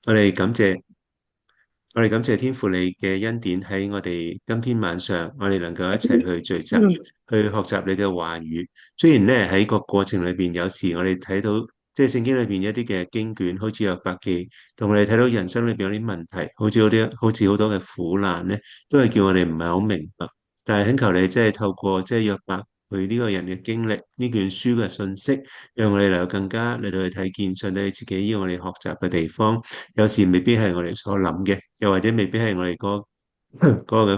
我哋感謝我哋感謝天父你嘅恩典喺我哋今天晚上，我哋能夠一齊去聚集，去學習你嘅話語。雖然咧喺個過程裏邊，有時我哋睇到即係聖經裏邊一啲嘅經卷，好似約伯記，同我哋睇到人生裏邊有啲問題，好似好多嘅苦難咧，都係叫我哋唔係好明白。但係懇求你，即係透過即係約伯佢呢個人嘅經歷，呢卷書嘅信息，讓我哋能夠更加嚟到去睇見上帝你自己要我哋學習嘅地方。有時未必係我哋所諗嘅，又或者未必係我哋嗰個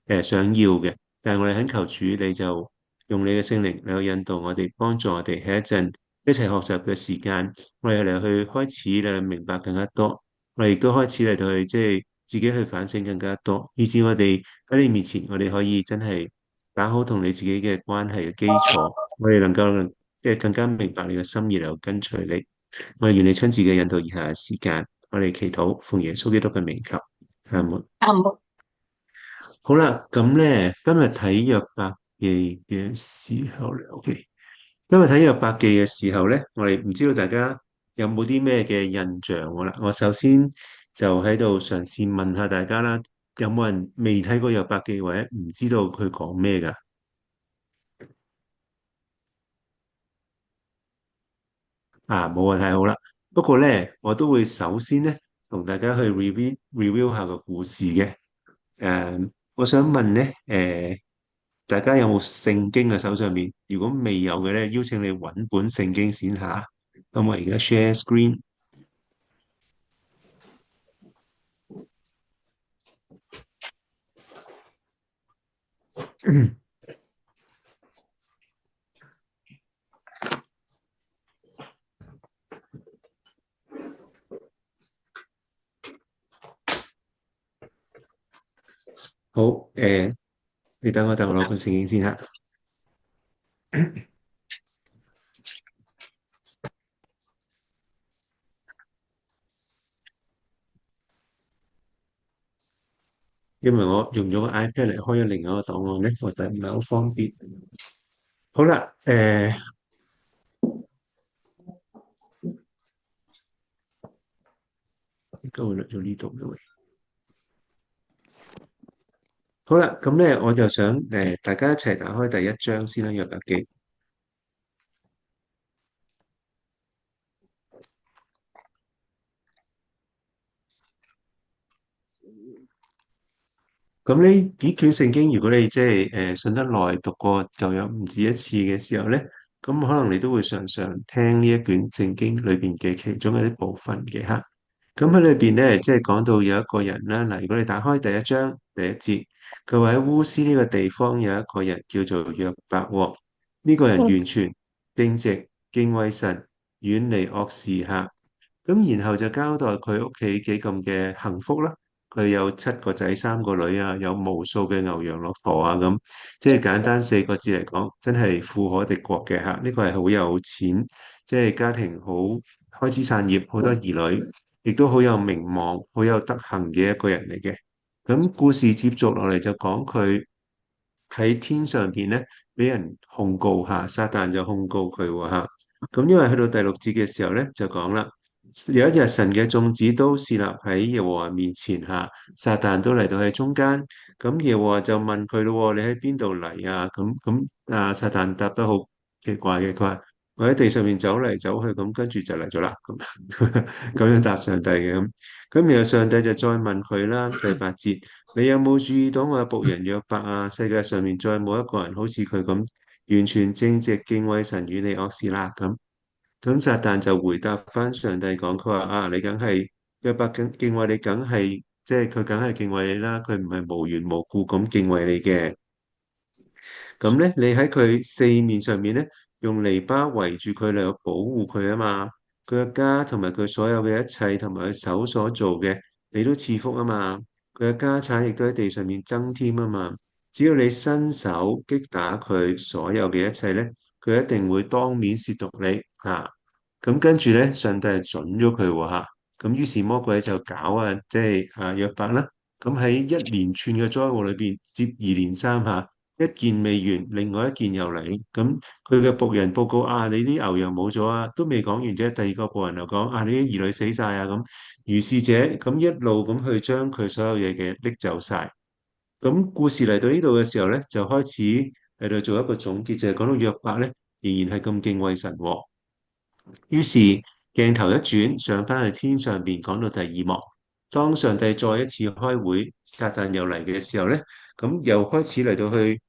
嘅想要嘅，但係我哋懇求主，你就用你嘅聖靈嚟去引導我哋，幫助我哋喺一陣一齊學習嘅時間，我哋嚟去開始嚟明白更加多，我哋亦都開始嚟到去即係自己去反省更加多，以至我哋喺你面前，我哋可以真係打好同你自己嘅關係嘅基礎，我哋能夠即係更加明白你嘅心意，嚟跟隨你。我哋願你親自嘅引導以下嘅時間，我哋祈禱奉耶穌基督嘅名求，阿門。啱。好啦，咁咧今日睇約伯記嘅時候咧，OK，今日睇約伯記嘅時候咧，我哋唔知道大家有冇啲咩嘅印象㗎啦。我首先就喺度嘗試問下大家啦，有冇人未睇過約伯記或者唔知道佢講咩㗎？啊，冇啊，太好啦。不過咧，我都會首先咧同大家去 review 下個故事嘅。我想問咧，大家有冇聖經喺手上面？如果未有嘅咧，邀請你揾本聖經先下。咁我而家 share screen。好，你等我攞本聖經先吓。因為我用咗個 iPad 嚟開咗另外一個檔案咧，我就唔係好方便。好啦，應該會落咗呢度嘅。好啦，咁咧我就想大家一齊打開第一章先啦，約伯記。咁呢幾卷聖經，如果你即係信得耐，讀過舊約唔止一次嘅時候咧，咁可能你都會常常聽呢一卷聖經裏邊嘅其中一啲部分嘅吓。咁喺裏邊咧，即係講到有一個人啦，嗱，如果你打開第一章第一節，佢話喺烏斯呢個地方有一個人叫做約伯喎，呢個人完全正直敬畏神，遠離惡事吓。咁然後就交代佢屋企幾咁嘅幸福啦。佢有7個仔3個女啊，有無數嘅牛羊駱駝啊，咁即係簡單4個字嚟講，真係富可敵國嘅吓。呢個係好有錢，即係家庭好開枝散葉，好多兒女，亦都好有名望、好有德行嘅一個人嚟嘅。咁故事接續落嚟就講佢喺天上邊咧，俾人控告下，撒旦就控告佢喎吓。咁因為去到第6節嘅時候咧，就講啦。有一日，神嘅眾子都侍立喺耶和華面前下，撒旦都嚟到喺中間。咁耶和華就問佢咯：你喺邊度嚟啊？咁撒旦答得好奇怪嘅，佢話我喺地上面走嚟走去，咁跟住就嚟咗啦。咁咁樣答上帝嘅咁。咁然後上帝就再問佢啦，第8節，你有冇注意到我嘅僕人約伯啊？世界上面再冇一個人好似佢咁，完全正直敬畏神，遠離惡事啦。咁撒旦就回答翻上帝講，佢話啊，你梗係約伯敬畏你，梗係即係佢梗係敬畏你啦，佢唔係無緣無故咁敬畏你嘅。咁咧，你喺佢四面上面咧，用籬笆圍住佢嚟去保護佢啊嘛。佢嘅家同埋佢所有嘅一切，同埋佢手所做嘅，你都賜福啊嘛。佢嘅家產亦都喺地上面增添啊嘛。只要你伸手擊打佢所有嘅一切咧，佢一定會當面褻瀆你啊。咁跟住咧，上帝係準咗佢喎嚇。咁於是魔鬼就搞啊，即係約伯啦。咁喺一連串嘅災禍裏邊，接二連三嚇。一件未完，另外一件又嚟。咁佢嘅僕人報告啊，你啲牛羊冇咗啊，都未講完啫。第二個僕人又講啊，你啲兒女死晒啊咁。如是者咁一路咁去將佢所有嘢嘅拎走晒。咁故事嚟到呢度嘅時候咧，就開始喺度做一個總結，就係講到約伯咧，仍然係咁敬畏神喎。於是鏡頭一轉，上翻去天上邊，講到第二幕。當上帝再一次開會，撒旦又嚟嘅時候咧，咁又開始嚟到去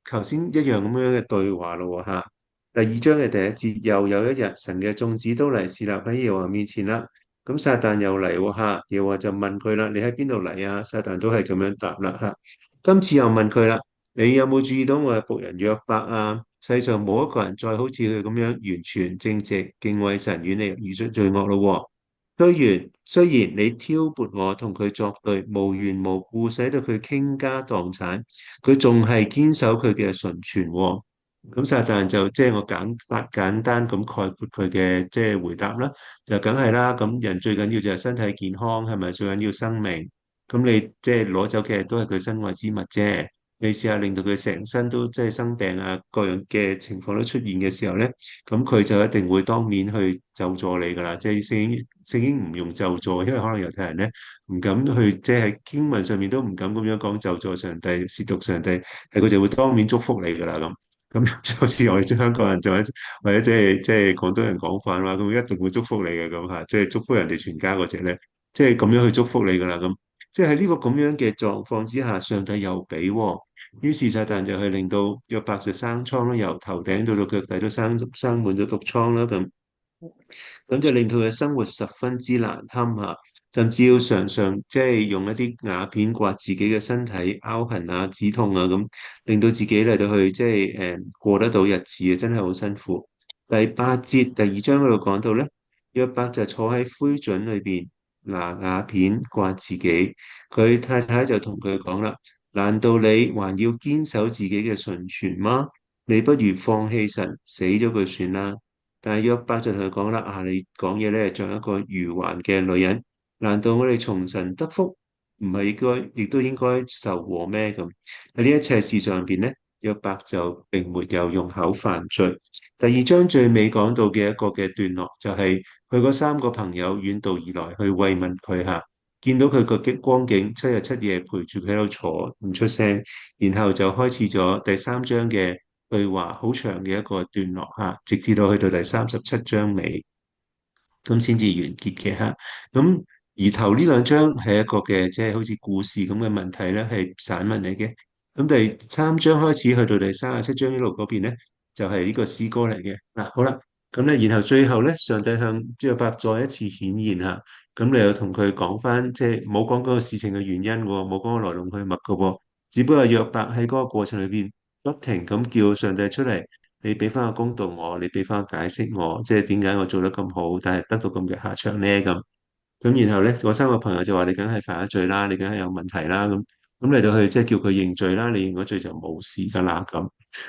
頭先一樣咁樣嘅對話咯嚇。第二章嘅第一節，又有一日，神嘅眾子都嚟侍立喺耶和華面前啦。咁撒旦又嚟喎嚇，耶和華就問佢啦：你喺邊度嚟啊？撒旦都係咁樣答啦嚇。今次又問佢啦：你有冇注意到我嘅僕人約伯啊？世上冇一個人再好似佢咁樣完全正直、敬畏神、遠離愚拙罪惡咯喎。雖然你挑撥我同佢作對，無緣無故使到佢傾家蕩產，佢仲係堅守佢嘅純全喎。咁撒旦就即係我簡單咁概括佢嘅即係回答啦，就梗係啦。咁人最緊要就係身體健康，係咪最緊要生命？咁你即係攞走嘅都係佢身外之物啫。你試下令到佢成身都即係生病啊，各樣嘅情況都出現嘅時候咧，咁佢就一定會當面去咒詛你噶啦。即係聖經唔用咒詛，因為可能猶太人咧唔敢去，即係喺經文上面都唔敢咁樣講咒詛上帝、褻瀆上帝，係佢就會當面祝福你噶啦咁。咁就好似我哋香港人或者即係廣東人講法話，咁一定會祝福你嘅咁嚇，即係祝福人哋全家嗰隻咧，即係咁樣去祝福你噶啦咁。即係喺呢個咁樣嘅狀況之下，上帝又俾喎，於是撒旦就係令到約伯就生瘡啦，由頭頂到到腳底都生滿咗毒瘡啦咁。咁就令到佢生活十分之難堪嚇，甚至要常常即係用一啲瓦片刮自己嘅身體凹痕啊、止痛啊咁，令到自己嚟到去即係過得到日子啊，真係好辛苦。第八節第二章嗰度講到咧，約伯就坐喺灰燼裏邊拿瓦片刮自己，佢太太就同佢講啦：難道你還要堅守自己嘅純全嗎？你不如放棄神，死咗佢算啦。但係約伯就同佢講啦，啊，你講嘢咧像一個愚頑嘅女人，難道我哋從神得福，唔係應該，亦都應該受禍咩？咁喺呢一切事上邊咧，約伯就並沒有用口犯罪。第二章最尾講到嘅一個嘅段落，就係佢嗰三個朋友遠道而來去慰問佢下，見到佢個激光景，七日七夜陪住佢喺度坐唔出聲，然後就開始咗第三章嘅對話，好長嘅一個段落嚇，直至到去到第37章尾，咁先至完結嘅嚇。咁而頭呢兩章係一個嘅即係好似故事咁嘅問題咧，係散文嚟嘅。咁第三章開始去到第37章一路嗰邊咧，就係呢個詩歌嚟嘅。嗱，好啦，咁咧然後最後咧，上帝向約伯再一次顯現嚇，咁你又同佢講翻，即係冇講嗰個事情嘅原因喎，冇講個來龍去脈嘅喎，只不過約伯喺嗰個過程裏邊，不停咁叫上帝出嚟，你俾翻個公道我，你俾翻個解釋我，即係點解我做得咁好，但係得到咁嘅下場呢？咁然後咧，嗰三個朋友就話你梗係犯咗罪啦，你梗係有問題啦，咁嚟到去即係叫佢認罪啦，你認咗罪就冇事噶啦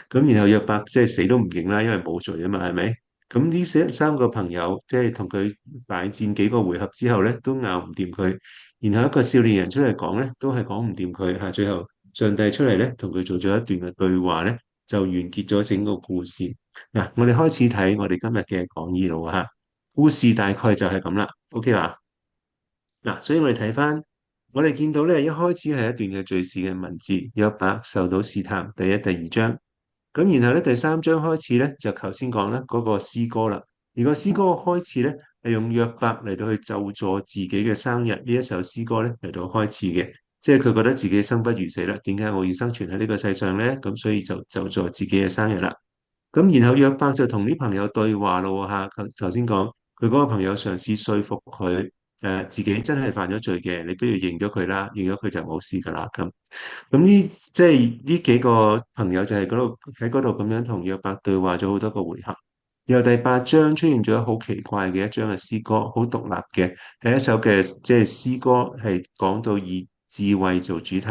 咁然後約伯即係死都唔認啦，因為冇罪啊嘛，係咪？咁呢三個朋友即係同佢大戰幾個回合之後咧，都拗唔掂佢。然後一個少年人出嚟講咧，都係講唔掂佢嚇。最後上帝出嚟咧，同佢做咗一段嘅對話咧，就完結咗整個故事。嗱，我哋開始睇我哋今日嘅講義咯嚇。故事大概就係咁啦。OK 啦。嗱，所以我哋睇翻，我哋見到咧，一開始係一段嘅敘事嘅文字，約伯受到試探，第一、第二章。咁然後咧，第三章開始咧，就頭先講啦，嗰個詩歌啦。而個詩歌嘅開始咧，係用約伯嚟到去咒詛自己嘅生日呢一首詩歌咧嚟到開始嘅，即係佢覺得自己生不如死啦。點解我要生存喺呢個世上咧？咁所以就咒詛自己嘅生日啦。咁然後約伯就同啲朋友對話咯嚇，頭先講佢嗰個朋友嘗試說服佢，自己真係犯咗罪嘅，你不如認咗佢啦，認咗佢就冇事噶啦咁呢，即係呢幾個朋友就係嗰度咁樣同約伯對話咗好多個回合。然後第八章出現咗好奇怪嘅一章嘅詩歌，好獨立嘅，係一首嘅即係詩歌，係講到以智慧做主題。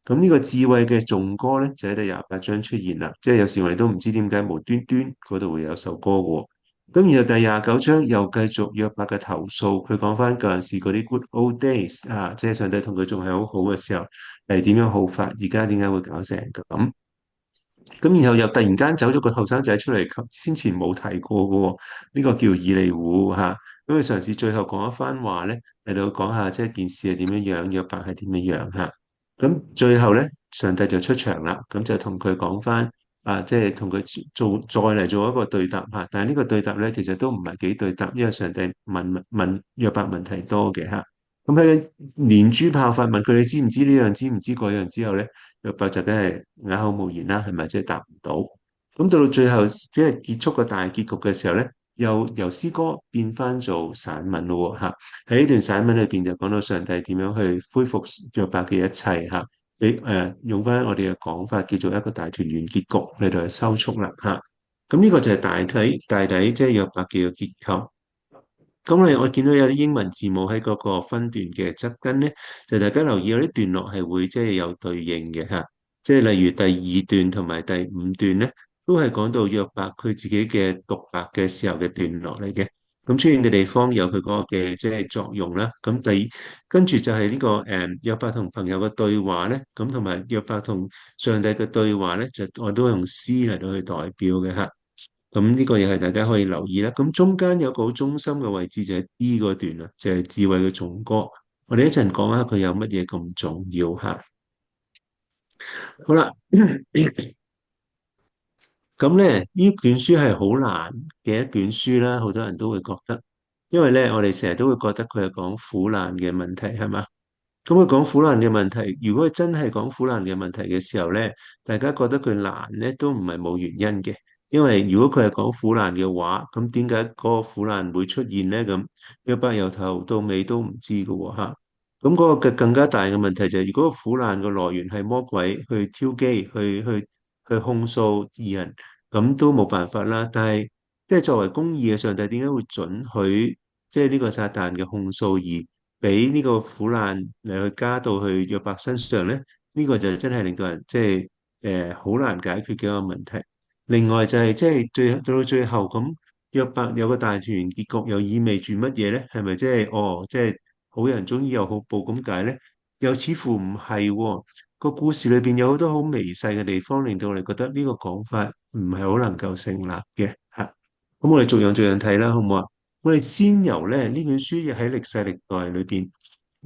咁呢個智慧嘅頌歌咧，就喺第28章出現啦。即係有時我哋都唔知點解無端端嗰度會有首歌嘅喎。咁然後第29章又繼續約伯嘅投訴，佢講翻舊陣時嗰啲 good old days 啊，即係上帝同佢仲係好好嘅時候，係點樣好法，而家點解會搞成咁？咁然後又突然間走咗個後生仔出嚟，先前冇提過嘅喎，呢個叫以利戶嚇。咁佢嘗試最後講一番話咧，嚟到講下即係件事係點樣樣，約伯係點樣樣嚇。咁最後咧，上帝就出場啦，咁就同佢講翻啊，即係同佢再嚟做一個對答嚇。但係呢個對答咧，其實都唔係幾對答，因為上帝問約伯問題多嘅嚇。咁喺連珠炮發問佢哋知唔知呢樣知唔知嗰樣之後咧，約伯就梗係啞口無言啦，係咪？即係答唔到。咁到最後即係結束個大結局嘅時候咧，又由詩歌變翻做散文咯喎嚇。喺呢段散文裏邊就講到上帝點樣去恢復約伯嘅一切嚇，俾用翻我哋嘅講法叫做一個大團圓結局嚟到去收束啦嚇。咁呢個就係大體即係約伯嘅結構。咁我見到有啲英文字母喺嗰個分段嘅側跟咧，就大家留意有啲段落係會即係有對應嘅嚇，即係例如第二段同埋第五段咧，都係講到約伯佢自己嘅獨白嘅時候嘅段落嚟嘅。咁出現嘅地方有佢嗰個嘅即係作用啦。咁跟住就係呢個約伯同朋友嘅對話咧，咁同埋約伯同上帝嘅對話咧，就我都用詩嚟到去代表嘅嚇。咁呢個又係大家可以留意啦。咁中間有個好中心嘅位置就係 D 嗰段啦，就係智慧嘅頌歌。我哋一陣講下佢有乜嘢咁重要吓。好啦，咁咧呢卷書係好難嘅一卷書啦，好多人都會覺得，因為咧我哋成日都會覺得佢係講苦難嘅問題，係嘛？咁佢講苦難嘅問題，如果佢真係講苦難嘅問題嘅時候咧，大家覺得佢難咧都唔係冇原因嘅。因為如果佢係講苦難嘅話，咁點解嗰個苦難會出現咧？咁約伯由頭到尾都唔知嘅喎嚇。咁嗰個嘅更加大嘅問題就係，如果個苦難嘅來源係魔鬼去挑機、去控訴義人，咁都冇辦法啦。但係即係作為公義嘅上帝，點解會准許即係呢個撒旦嘅控訴而俾呢個苦難嚟去加到去約伯身上咧？呢個就真係令到人即係好難解決嘅一個問題。另外就係即係到最後咁，約伯有個大團圓結局，又意味住乜嘢咧？係咪即係哦，即係好人終於有好報咁解咧？又似乎唔係喎。個故事裏邊有好多好微細嘅地方，令到我哋覺得呢個講法唔係好能夠成立嘅嚇。咁我哋逐樣逐樣睇啦，好唔好啊？我哋先由咧呢卷書喺歷世歷代裏邊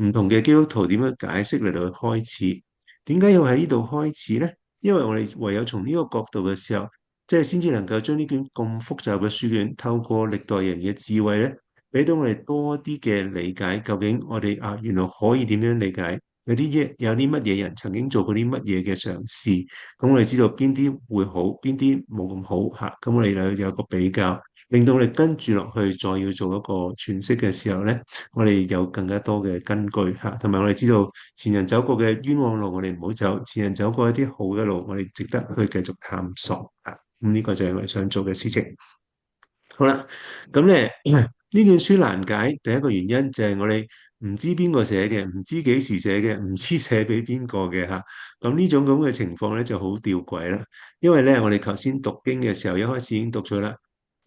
唔同嘅基督徒點樣解釋嚟到去開始。點解要喺呢度開始咧？因為我哋唯有從呢個角度嘅時候，即係先至能夠將呢卷咁複雜嘅書卷，透過歷代人嘅智慧咧，俾到我哋多啲嘅理解。究竟我哋原來可以點樣理解？有啲乜嘢人曾經做過啲乜嘢嘅嘗試？咁我哋知道邊啲會好，邊啲冇咁好嚇。咁我哋有個比較，令到我哋跟住落去，再要做一個詮釋嘅時候咧，我哋有更加多嘅根據嚇，同埋我哋知道前人走過嘅冤枉路，我哋唔好走；前人走過一啲好嘅路，我哋值得去繼續探索啊！咁呢個就係我哋想做嘅事情。好啦，咁咧呢卷書難解，第一個原因就係我哋唔知邊個寫嘅，唔知幾時寫嘅，唔知寫俾邊個嘅嚇。咁呢種咁嘅情況咧就好吊詭啦。因為咧我哋頭先讀經嘅時候，一開始已經讀咗啦。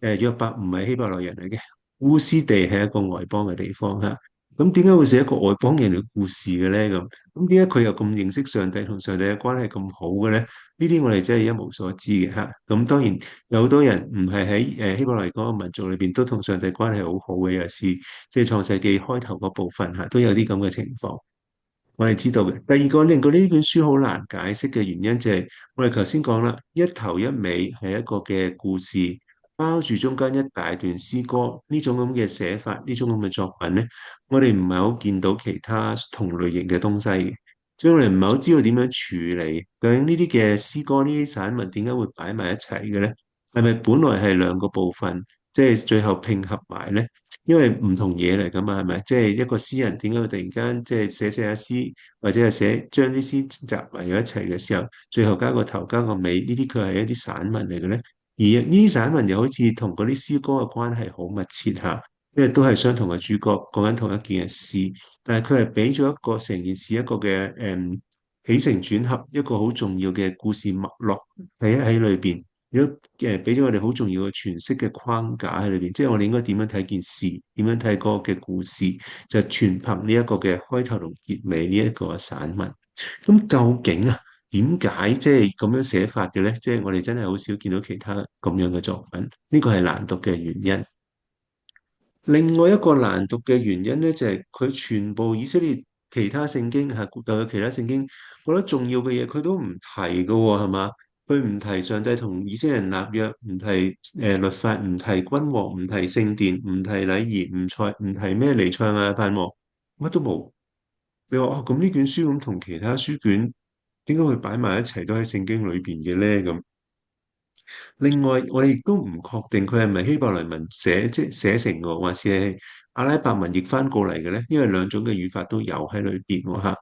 約伯唔係希伯來人嚟嘅，烏斯地係一個外邦嘅地方嚇。咁點解會寫一個外邦人嘅故事嘅咧？咁點解佢又咁認識上帝同上帝嘅關係咁好嘅咧？呢啲我哋真係一無所知嘅嚇。咁當然有好多人唔係喺希伯來嗰個民族裏邊都同上帝關係好好嘅，有時即係創世記開頭嗰部分嚇都有啲咁嘅情況。我哋知道嘅。第二個令到呢卷書好難解釋嘅原因就係我哋頭先講啦，一頭一尾係一個嘅故事，包住中間一大段詩歌，呢種咁嘅寫法，呢種咁嘅作品咧，我哋唔係好見到其他同類型嘅東西嘅，所以我哋唔係好知道點樣處理。究竟呢啲嘅詩歌、呢啲散文點解會擺埋一齊嘅咧？係咪本來係兩個部分，即係最後拼合埋咧？因為唔同嘢嚟噶嘛，係咪？即係一個詩人點解會突然間即係寫下詩，或者係將啲詩集埋咗一齊嘅時候，最後加個頭加個尾，呢啲佢係一啲散文嚟嘅咧。而呢啲散文又好似同嗰啲詩歌嘅關係好密切嚇，因為都係相同嘅主角講緊同一件嘅事，但係佢係俾咗一個成件事一個嘅起承轉合，一個好重要嘅故事脈絡喺裏邊。如果俾咗我哋好重要嘅詮釋嘅框架喺裏邊，即係我哋應該點樣睇件事，點樣睇嗰個嘅故事，就全憑呢一個嘅開頭同結尾呢一個散文。咁究竟啊，點解即係咁樣寫法嘅咧？即係我哋真係好少見到其他咁樣嘅作品，呢個係難讀嘅原因。另外一個難讀嘅原因咧，就係佢全部以色列其他聖經係古代嘅其他聖經，覺得重要嘅嘢佢都唔提嘅喎，係嘛？佢唔提上帝同以色列人立約，唔提律法，唔提君王，唔提聖殿，唔提禮儀，唔提咩彌賽亞盼望，乜都冇。你話哦，咁呢卷書咁同其他書卷點解會擺埋一齊都喺聖經裏邊嘅咧？咁？另外，我哋亦都唔確定佢係咪希伯來文寫，即係寫成嘅，還是係阿拉伯文譯翻過嚟嘅咧？因為兩種嘅語法都有喺裏邊喎嚇。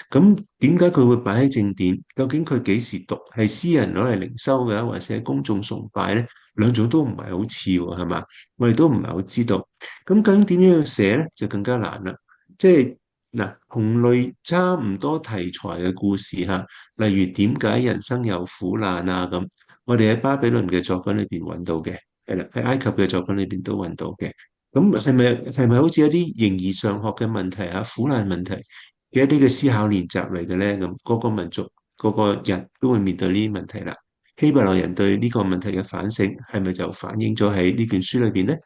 咁點解佢會擺喺正典？究竟佢幾時讀？係私人攞嚟靈修嘅，還是係公眾崇拜咧？兩種都唔係好似喎，係嘛？我哋都唔係好知道。咁究竟點樣寫咧，就更加難啦。即係嗱，同類差唔多題材嘅故事嚇，例如點解人生有苦難啊咁。我哋喺巴比倫嘅作品裏邊揾到嘅，係啦，喺埃及嘅作品裏邊都揾到嘅。咁係咪好似一啲形而上學嘅問題啊、苦難問題嘅一啲嘅思考練習嚟嘅咧？咁各個民族、各個人都會面對呢啲問題啦。希伯來人對呢個問題嘅反省係咪就反映咗喺呢卷書裏邊咧？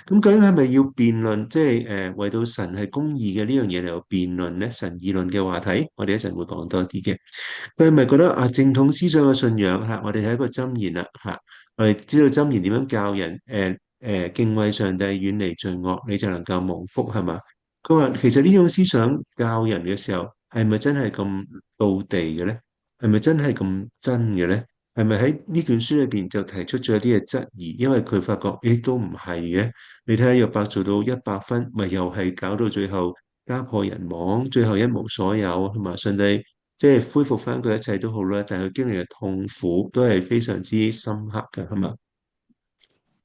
咁究竟係咪要辯論，即係為到神係公義嘅呢樣嘢嚟到辯論咧？神議論嘅話題，我哋一陣會講多啲嘅。佢係咪覺得啊正統思想嘅信仰嚇？我哋係一個箴言啦嚇，我哋知道箴言點樣教人敬畏上帝、遠離罪惡，你就能夠蒙福係嘛？佢話其實呢種思想教人嘅時候，係咪真係咁道地嘅咧？係咪真係咁真嘅咧？係咪喺呢卷書裏邊就提出咗一啲嘅質疑？因為佢發覺，誒都唔係嘅。你睇下約伯做到100分，咪又係搞到最後家破人亡，最後一無所有，同埋上帝即係恢復翻佢一切都好啦。但係佢經歷嘅痛苦都係非常之深刻嘅，係嘛？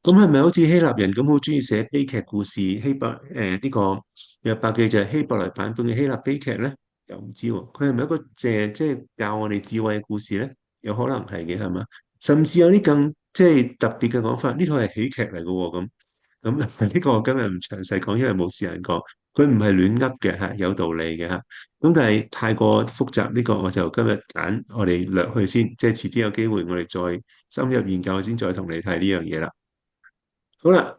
咁係咪好似希臘人咁好中意寫悲劇故事？呢個約伯記就係希伯來版本嘅希臘悲劇咧？又唔知喎。佢係咪一個即係教我哋智慧嘅故事咧？有可能係嘅，係嘛？甚至有啲更即係特別嘅講法，呢套係喜劇嚟嘅喎。咁呢個我今日唔詳細講，因為冇時間講。佢唔係亂噏嘅嚇，有道理嘅嚇。咁但係太過複雜，呢個我就今日揀我哋略去先，即係遲啲有機會我哋再深入研究先，再同你睇呢樣嘢啦。好啦，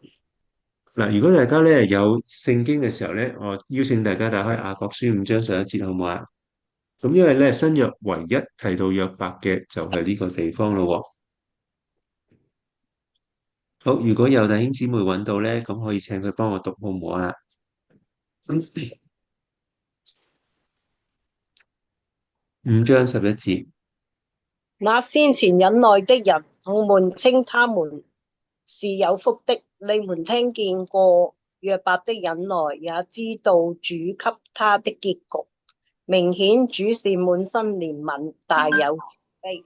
嗱，如果大家咧有聖經嘅時候咧，我邀請大家打開雅各書5章11節，好唔好啊？咁因為咧新約唯一提到約伯嘅就係呢個地方咯喎。好，如果有弟兄姊妹揾到咧，咁可以請佢幫我讀好唔好啊？5章11節。那先前忍耐的人，我們稱他們是有福的。你們聽見過約伯的忍耐，也知道主給他的結局。明顯主是滿心憐憫，大有慈悲。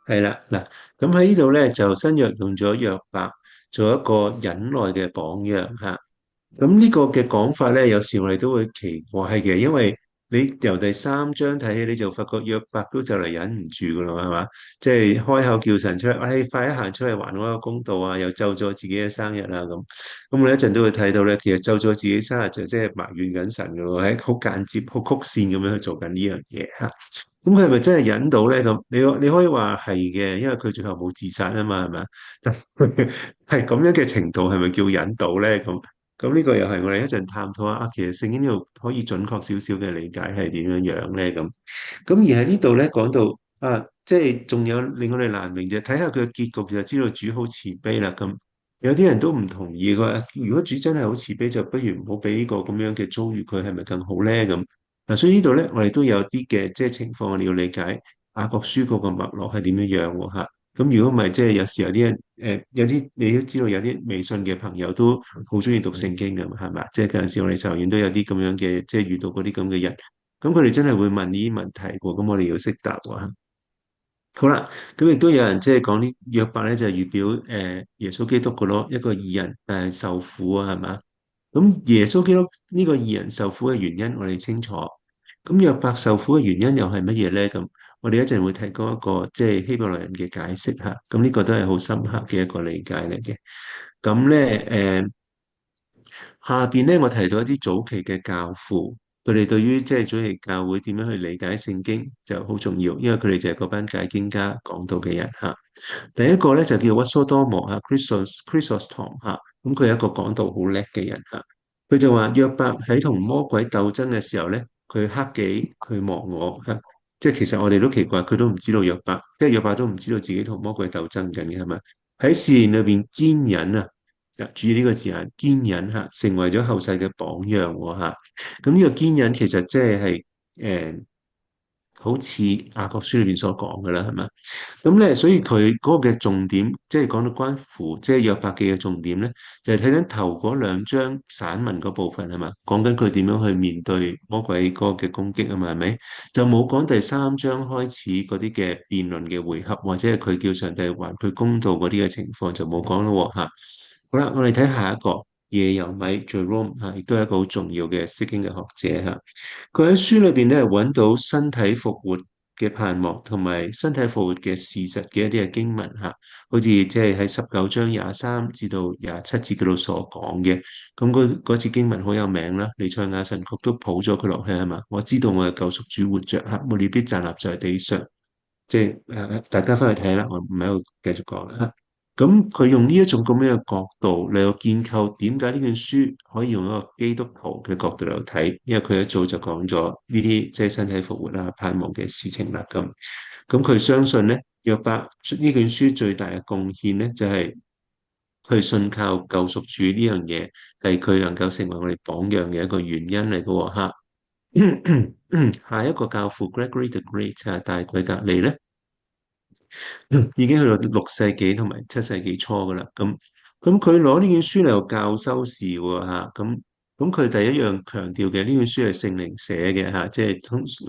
係啦，嗱，咁喺呢度咧就新約用咗約伯做一個忍耐嘅榜樣嚇。咁呢個嘅講法咧，有時我哋都會奇怪嘅，因為你由第3章睇起，你就發覺約伯都就嚟忍唔住噶啦，係嘛？即係開口叫神出嚟，哎，快啲行出嚟還我一個公道啊！又咒咗自己嘅生日啊咁。咁我哋一陣都會睇到咧，其實咒咗自己生日就即係埋怨緊神噶喎，喺好間接、好曲線咁樣去做緊呢樣嘢嚇。咁佢係咪真係忍到咧？咁你可以話係嘅，因為佢最後冇自殺啊嘛，係咪？但係咁樣嘅程度係咪叫忍到咧？咁呢個又係我哋一陣探討下啊。其實聖經呢度可以準確少少嘅理解係點樣樣咧？咁而喺呢度咧講到啊，即係仲有令我哋難明嘅，睇下佢嘅結局就知道主好慈悲啦。咁有啲人都唔同意，佢話如果主真係好慈悲，就不如唔好俾呢個咁樣嘅遭遇佢，係咪更好咧？咁嗱，所以呢度咧，我哋都有啲嘅即係情況，我哋要理解雅各書嗰個脈絡係點樣樣喎嚇。咁如果唔係，即係有時有啲人有啲你都知道有啲微信嘅朋友都好中意讀聖經㗎嘛，係咪？即係嗰陣時我哋神學院都有啲咁樣嘅，即係遇到嗰啲咁嘅人，咁佢哋真係會問呢啲問題喎，咁我哋要識答喎。好啦，咁亦都有人即係講啲約伯咧，就係預表耶穌基督嘅咯，一個義人受苦啊，係嘛？咁耶穌基督呢個義人受苦嘅原因，我哋清楚。咁約伯受苦嘅原因又係乜嘢咧？咁我哋一陣會提供一個即係希伯來人嘅解釋嚇，咁呢個都係好深刻嘅一個理解嚟嘅。咁咧下邊咧我提到一啲早期嘅教父，佢哋對於即係早期教會點樣去理解聖經就好重要，因為佢哋就係嗰班解經家講道嘅人嚇。第一個咧就叫屈蘇多摩嚇 Chrysostom 嚇，咁佢係一個講道好叻嘅人嚇。佢就話約伯喺同魔鬼鬥爭嘅時候咧，佢克己，佢忘我嚇。即係其實我哋都奇怪，佢都唔知道約伯，即係約伯都唔知道自己同魔鬼鬥爭緊嘅係咪？喺試驗裏邊堅忍啊！注意呢個字眼，堅忍嚇，成為咗後世嘅榜樣喎嚇。咁呢個堅忍其實即係誒，好似雅各書裏邊所講嘅啦，係嘛？咁咧，所以佢嗰個嘅重點，即係講到關乎即係約伯記嘅重點咧，就係睇緊頭嗰兩章散文嗰部分係嘛，講緊佢點樣去面對魔鬼嗰個嘅攻擊啊嘛，係咪？就冇講第三章開始嗰啲嘅辯論嘅回合，或者係佢叫上帝還佢公道嗰啲嘅情況就冇講咯喎嚇。好啦，我哋睇下一個耶柔米 Jerome 嚇，亦都係一個好重要嘅釋經嘅學者嚇。佢喺書裏邊咧揾到身體復活嘅盼望，同埋身體復活嘅事實嘅一啲嘅經文嚇，好似即係喺19章23至到27節嗰度所講嘅。咁嗰節經文好有名啦，彌賽亞神曲都抱咗佢落去係嘛？我知道我嘅救贖主活着嚇，末了必站立在地上。即係大家翻去睇啦，我唔喺度繼續講啦。咁佢用呢一種咁樣嘅角度嚟到建構點解呢卷書可以用一個基督徒嘅角度嚟睇，因為佢一早就講咗呢啲即係身體復活啦、盼望嘅事情啦。咁佢相信咧，約伯呢卷書最大嘅貢獻咧，就係去信靠救贖主呢樣嘢，係佢能夠成為我哋榜樣嘅一個原因嚟嘅喎嚇。下一個教父 Gregory the Great 啊，大衛格利咧。已經去到6世紀同埋7世紀初噶啦，咁佢攞呢卷書嚟度教修士喎嚇，咁佢第一樣強調嘅呢卷書係聖靈寫嘅嚇，即係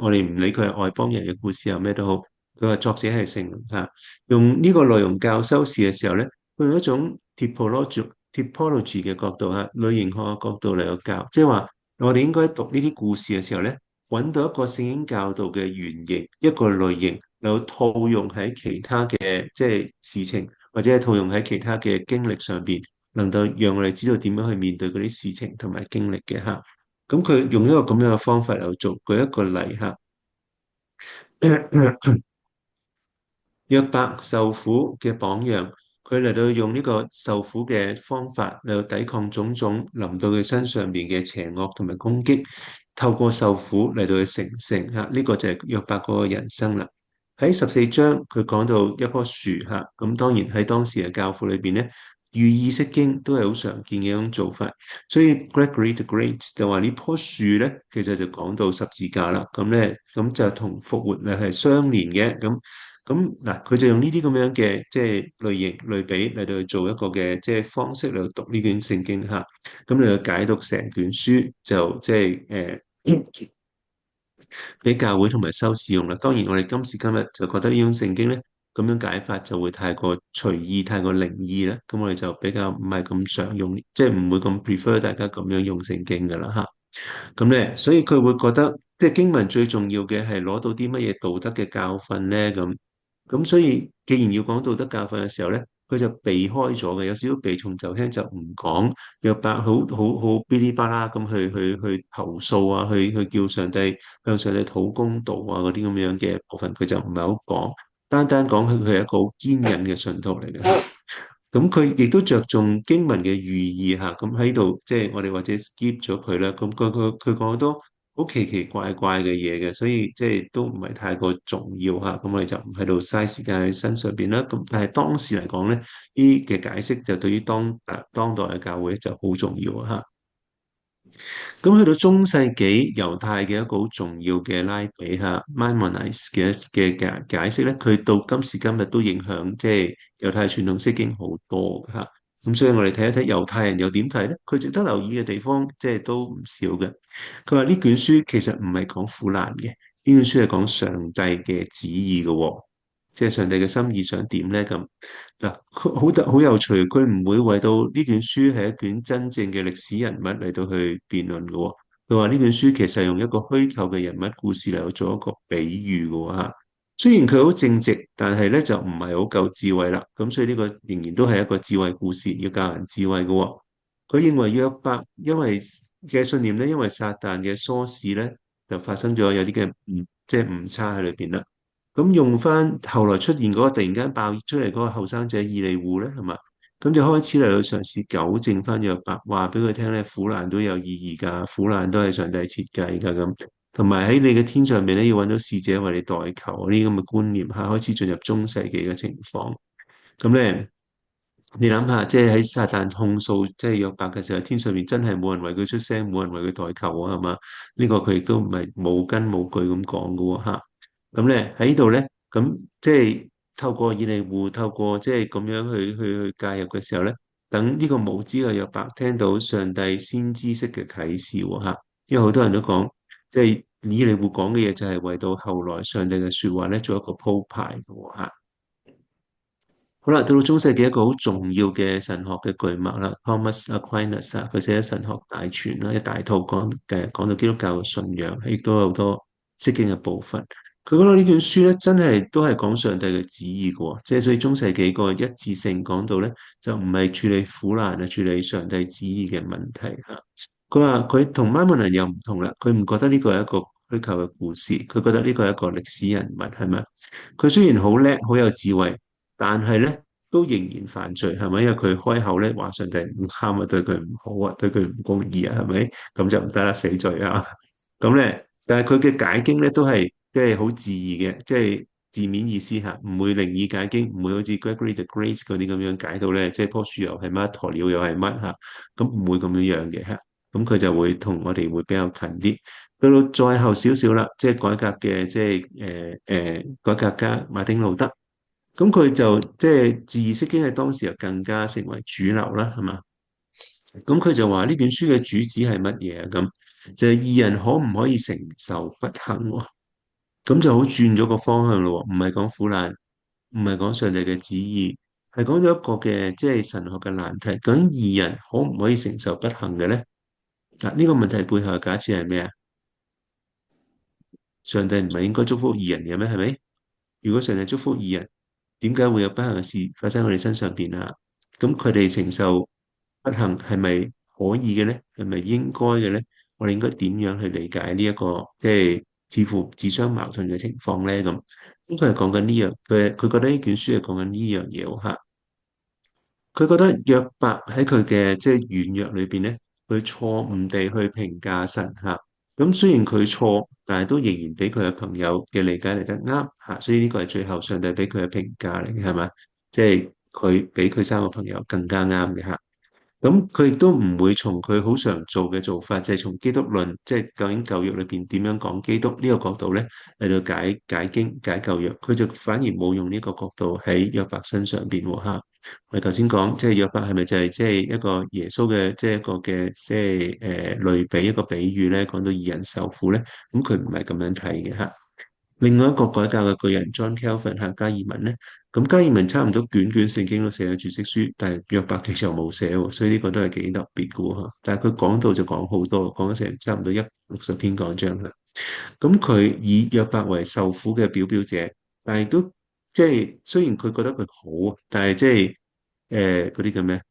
我哋唔理佢係外邦人嘅故事又咩都好，佢話作者係聖靈嚇，用呢個內容教修士嘅時候咧，佢用一種 typology 嘅角度嚇，類型學嘅角度嚟到教，即係話我哋應該讀呢啲故事嘅時候咧，揾到一個聖經教導嘅原型，一個類型。有套用喺其他嘅即係事情，或者係套用喺其他嘅經歷上邊，能夠讓我哋知道點樣去面對嗰啲事情同埋經歷嘅嚇。咁佢用一個咁樣嘅方法嚟做，舉一個例嚇。約伯受苦嘅榜樣，佢嚟到用呢個受苦嘅方法嚟到抵抗種種臨到佢身上邊嘅邪惡同埋攻擊，透過受苦嚟到去成聖嚇，呢個就係約伯嗰個人生啦。喺14章，佢講到一棵樹嚇，咁當然喺當時嘅教父裏邊咧，寓意釋經都係好常見嘅一種做法。所以 Gregory the Great 就話呢棵樹咧，其實就講到十字架啦。咁咧，咁就同復活咧係相連嘅。咁嗱，佢就用呢啲咁樣嘅即係類型類比嚟到去做一個嘅即係方式嚟讀呢卷聖經嚇。咁你去解讀成卷書就即係俾教會同埋修士用啦。當然，我哋今時今日就覺得呢種聖經咧，咁樣解法就會太過隨意、太過靈意啦。咁我哋就比較唔係咁常用，即係唔會咁 prefer 大家咁樣用聖經噶啦嚇。咁咧，所以佢會覺得即係經文最重要嘅係攞到啲乜嘢道德嘅教訓咧咁所以既然要講道德教訓嘅時候咧，佢就避開咗嘅，有少少避重就輕，就唔講約伯好嗶哩吧啦咁去投訴啊，去叫上帝向上帝討公道啊嗰啲咁樣嘅部分，佢就唔係好講，單單講佢係一個好堅忍嘅信徒嚟嘅。咁佢亦都着重經文嘅寓意嚇，咁喺度即係我哋或者 skip 咗佢啦。咁佢講好多好奇奇怪怪嘅嘢嘅，所以即係都唔係太過重要嚇。咁我哋就唔喺度嘥時間喺身上邊啦。咁但係當時嚟講咧，呢嘅解釋就對於當代嘅教會就好重要嚇。咁去到中世紀猶太嘅一個好重要嘅拉比嚇 Maimonides 嘅解釋咧，佢到今時今日都影響即係猶太傳統釋經好多嚇。咁所以我哋睇一睇猶太人又點睇咧？佢值得留意嘅地方即係都唔少嘅。佢話呢卷書其實唔係講苦難嘅，呢卷書係講上帝嘅旨意嘅喎。即係上帝嘅心意想點咧咁嗱，好有趣，佢唔會為到呢卷書係一卷真正嘅歷史人物嚟到去辯論嘅喎。佢話呢卷書其實係用一個虛構嘅人物故事嚟到做一個比喻嘅喎嚇。雖然佢好正直，但係咧就唔係好夠智慧啦。咁所以呢個仍然都係一個智慧故事，要教人智慧嘅喎。佢認為約伯因為嘅信念咧，因為撒旦嘅唆使咧，就發生咗有啲嘅即係誤差喺裏邊啦。咁用翻後來出現嗰個突然間爆出嚟嗰個後生仔以利戶咧，係嘛？咁就開始嚟到嘗試糾正翻約伯，話俾佢聽咧，苦難都有意義㗎，苦難都係上帝設計㗎咁。同埋喺你嘅天上面咧，要揾到使者為你代求嗰啲咁嘅觀念下，開始進入中世紀嘅情況。咁咧，你諗下，即係喺撒旦控訴即係約伯嘅時候，天上面真係冇人為佢出聲，冇人為佢代求啊，係嘛？呢個佢亦都唔係冇根冇據咁講嘅喎嚇。咁咧喺呢度咧，咁即係透過以利戶，透過即係咁樣去介入嘅時候咧，等呢個無知嘅約伯聽到上帝先知式嘅啟示喎嚇。因為好多人都講，即係以利戶講嘅嘢就係為到後來上帝嘅説話咧做一個鋪排嘅喎嚇。好啦，到中世紀一個好重要嘅神學嘅巨擘啦，Thomas Aquinas 啊，佢寫咗神學大全啦，一大套講到基督教嘅信仰，亦都有好多釋經嘅部分。佢覺得呢卷書咧，真係都係講上帝嘅旨意嘅喎，即係所以中世紀個一致性講到咧，就唔係處理苦難啊，處理上帝旨意嘅問題嚇。佢話佢同 Maimonides 又唔同啦，佢唔覺得呢個係一個虛構嘅故事，佢覺得呢個係一個歷史人物，係咪？佢雖然好叻，好有智慧。但係咧都仍然犯罪，係咪？因為佢開口咧話上帝唔啱啊，對佢唔好啊，對佢唔公義啊，係咪？咁就唔得啦，死罪啊！咁咧，但係佢嘅解經咧都係即係好字義嘅，即係字面意思嚇，唔會靈意解經，唔會好似 Gregory the Great 嗰啲咁樣解到咧，即係樖樹又係乜，鴕鳥又係乜嚇，咁唔會咁樣樣嘅嚇。咁佢就會同我哋會比較近啲。到到再後少少啦，即係改革嘅，即係改革家馬丁路德。咁佢就即係自釋經喺當時又更加成為主流啦，係嘛？咁佢就話呢本書嘅主旨係乜嘢啊？咁就係義人可唔可以承受不幸喎？咁就好轉咗個方向咯喎，唔係講苦難，唔係講上帝嘅旨意，係講咗一個嘅即係神學嘅難題。究竟義人可唔可以承受不幸嘅咧？嗱，呢個問題背後嘅假設係咩啊？上帝唔係應該祝福義人嘅咩？係咪？如果上帝祝福義人，點解會有不幸嘅事發生喺我哋身上邊啊？咁佢哋承受不幸係咪可以嘅咧？係咪應該嘅咧？我哋應該點樣去理解呢一個即係似乎自相矛盾嘅情況咧？咁佢係講緊呢樣，佢覺得呢卷書係講緊呢樣嘢喎嚇。佢覺得約伯喺佢嘅即係軟弱裏邊咧，佢錯誤地去評價神嚇。咁雖然佢錯，但係都仍然俾佢嘅朋友嘅理解嚟得啱嚇。所以呢個係最後上帝俾佢嘅評價嚟嘅，係嘛？即係佢比佢三個朋友更加啱嘅嚇。咁佢亦都唔會從佢好常做嘅做法，就係從基督論，即係究竟舊約裏邊點樣講基督呢個角度咧嚟到解經解舊約，佢就反而冇用呢個角度喺約伯身上邊喎嚇。我哋頭先講，即係約伯係咪就係即係一個耶穌嘅即係一個嘅即係類比一個比喻咧？講到義人受苦咧，咁佢唔係咁樣睇嘅嚇。另外一個改革嘅巨人 John Calvin 嚇加爾文咧，咁加爾文差唔多卷卷聖經都寫咗注釋書，但係約伯記就冇寫喎，所以呢個都係幾特別嘅喎。但係佢講到就講好多，講咗成差唔多160篇講章啦。咁佢以約伯為受苦嘅表者，但係都即係雖然佢覺得佢好，但係即係嗰啲叫咩？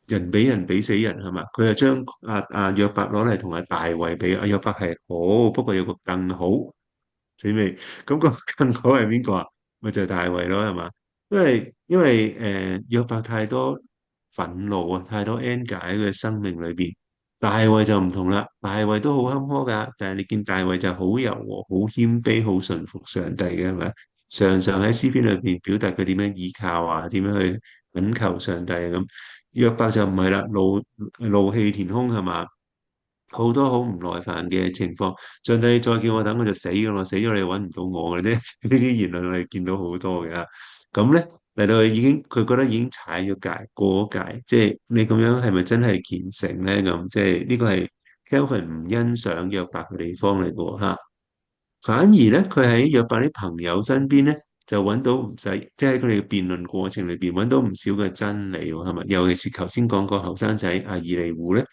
人比人比死人係嘛？佢就將約伯攞嚟同阿大衛比，阿約伯係好，不過有個更好。死未？咁個更好係邊個啊？咪就係大衛咯，係嘛？因為約伯太多憤怒啊，太多 anger 喺佢嘅生命裏邊。大衛就唔同啦，大衛都好坎坷噶，但係你見大衛就好柔和、好謙卑、好順服上帝嘅，係咪？常常喺詩篇裏邊表達佢點樣依靠啊，點樣去懇求上帝啊咁。約伯就唔係啦，怒氣填胸係嘛？好多好唔耐煩嘅情況，上帝再叫我等我就死噶啦，死咗你揾唔到我嘅啫。呢啲言論我哋見到好多嘅。咁咧嚟到已經佢覺得已經踩咗界，過咗界，即係你咁樣係咪真係虔誠咧？咁即係呢個係 Calvin 唔欣賞約伯嘅地方嚟嘅喎嚇。反而咧，佢喺約伯啲朋友身邊咧，就揾到唔使，即係喺佢哋嘅辯論過程裏邊揾到唔少嘅真理喎，係咪？尤其是頭先講個後生仔阿以利戶咧，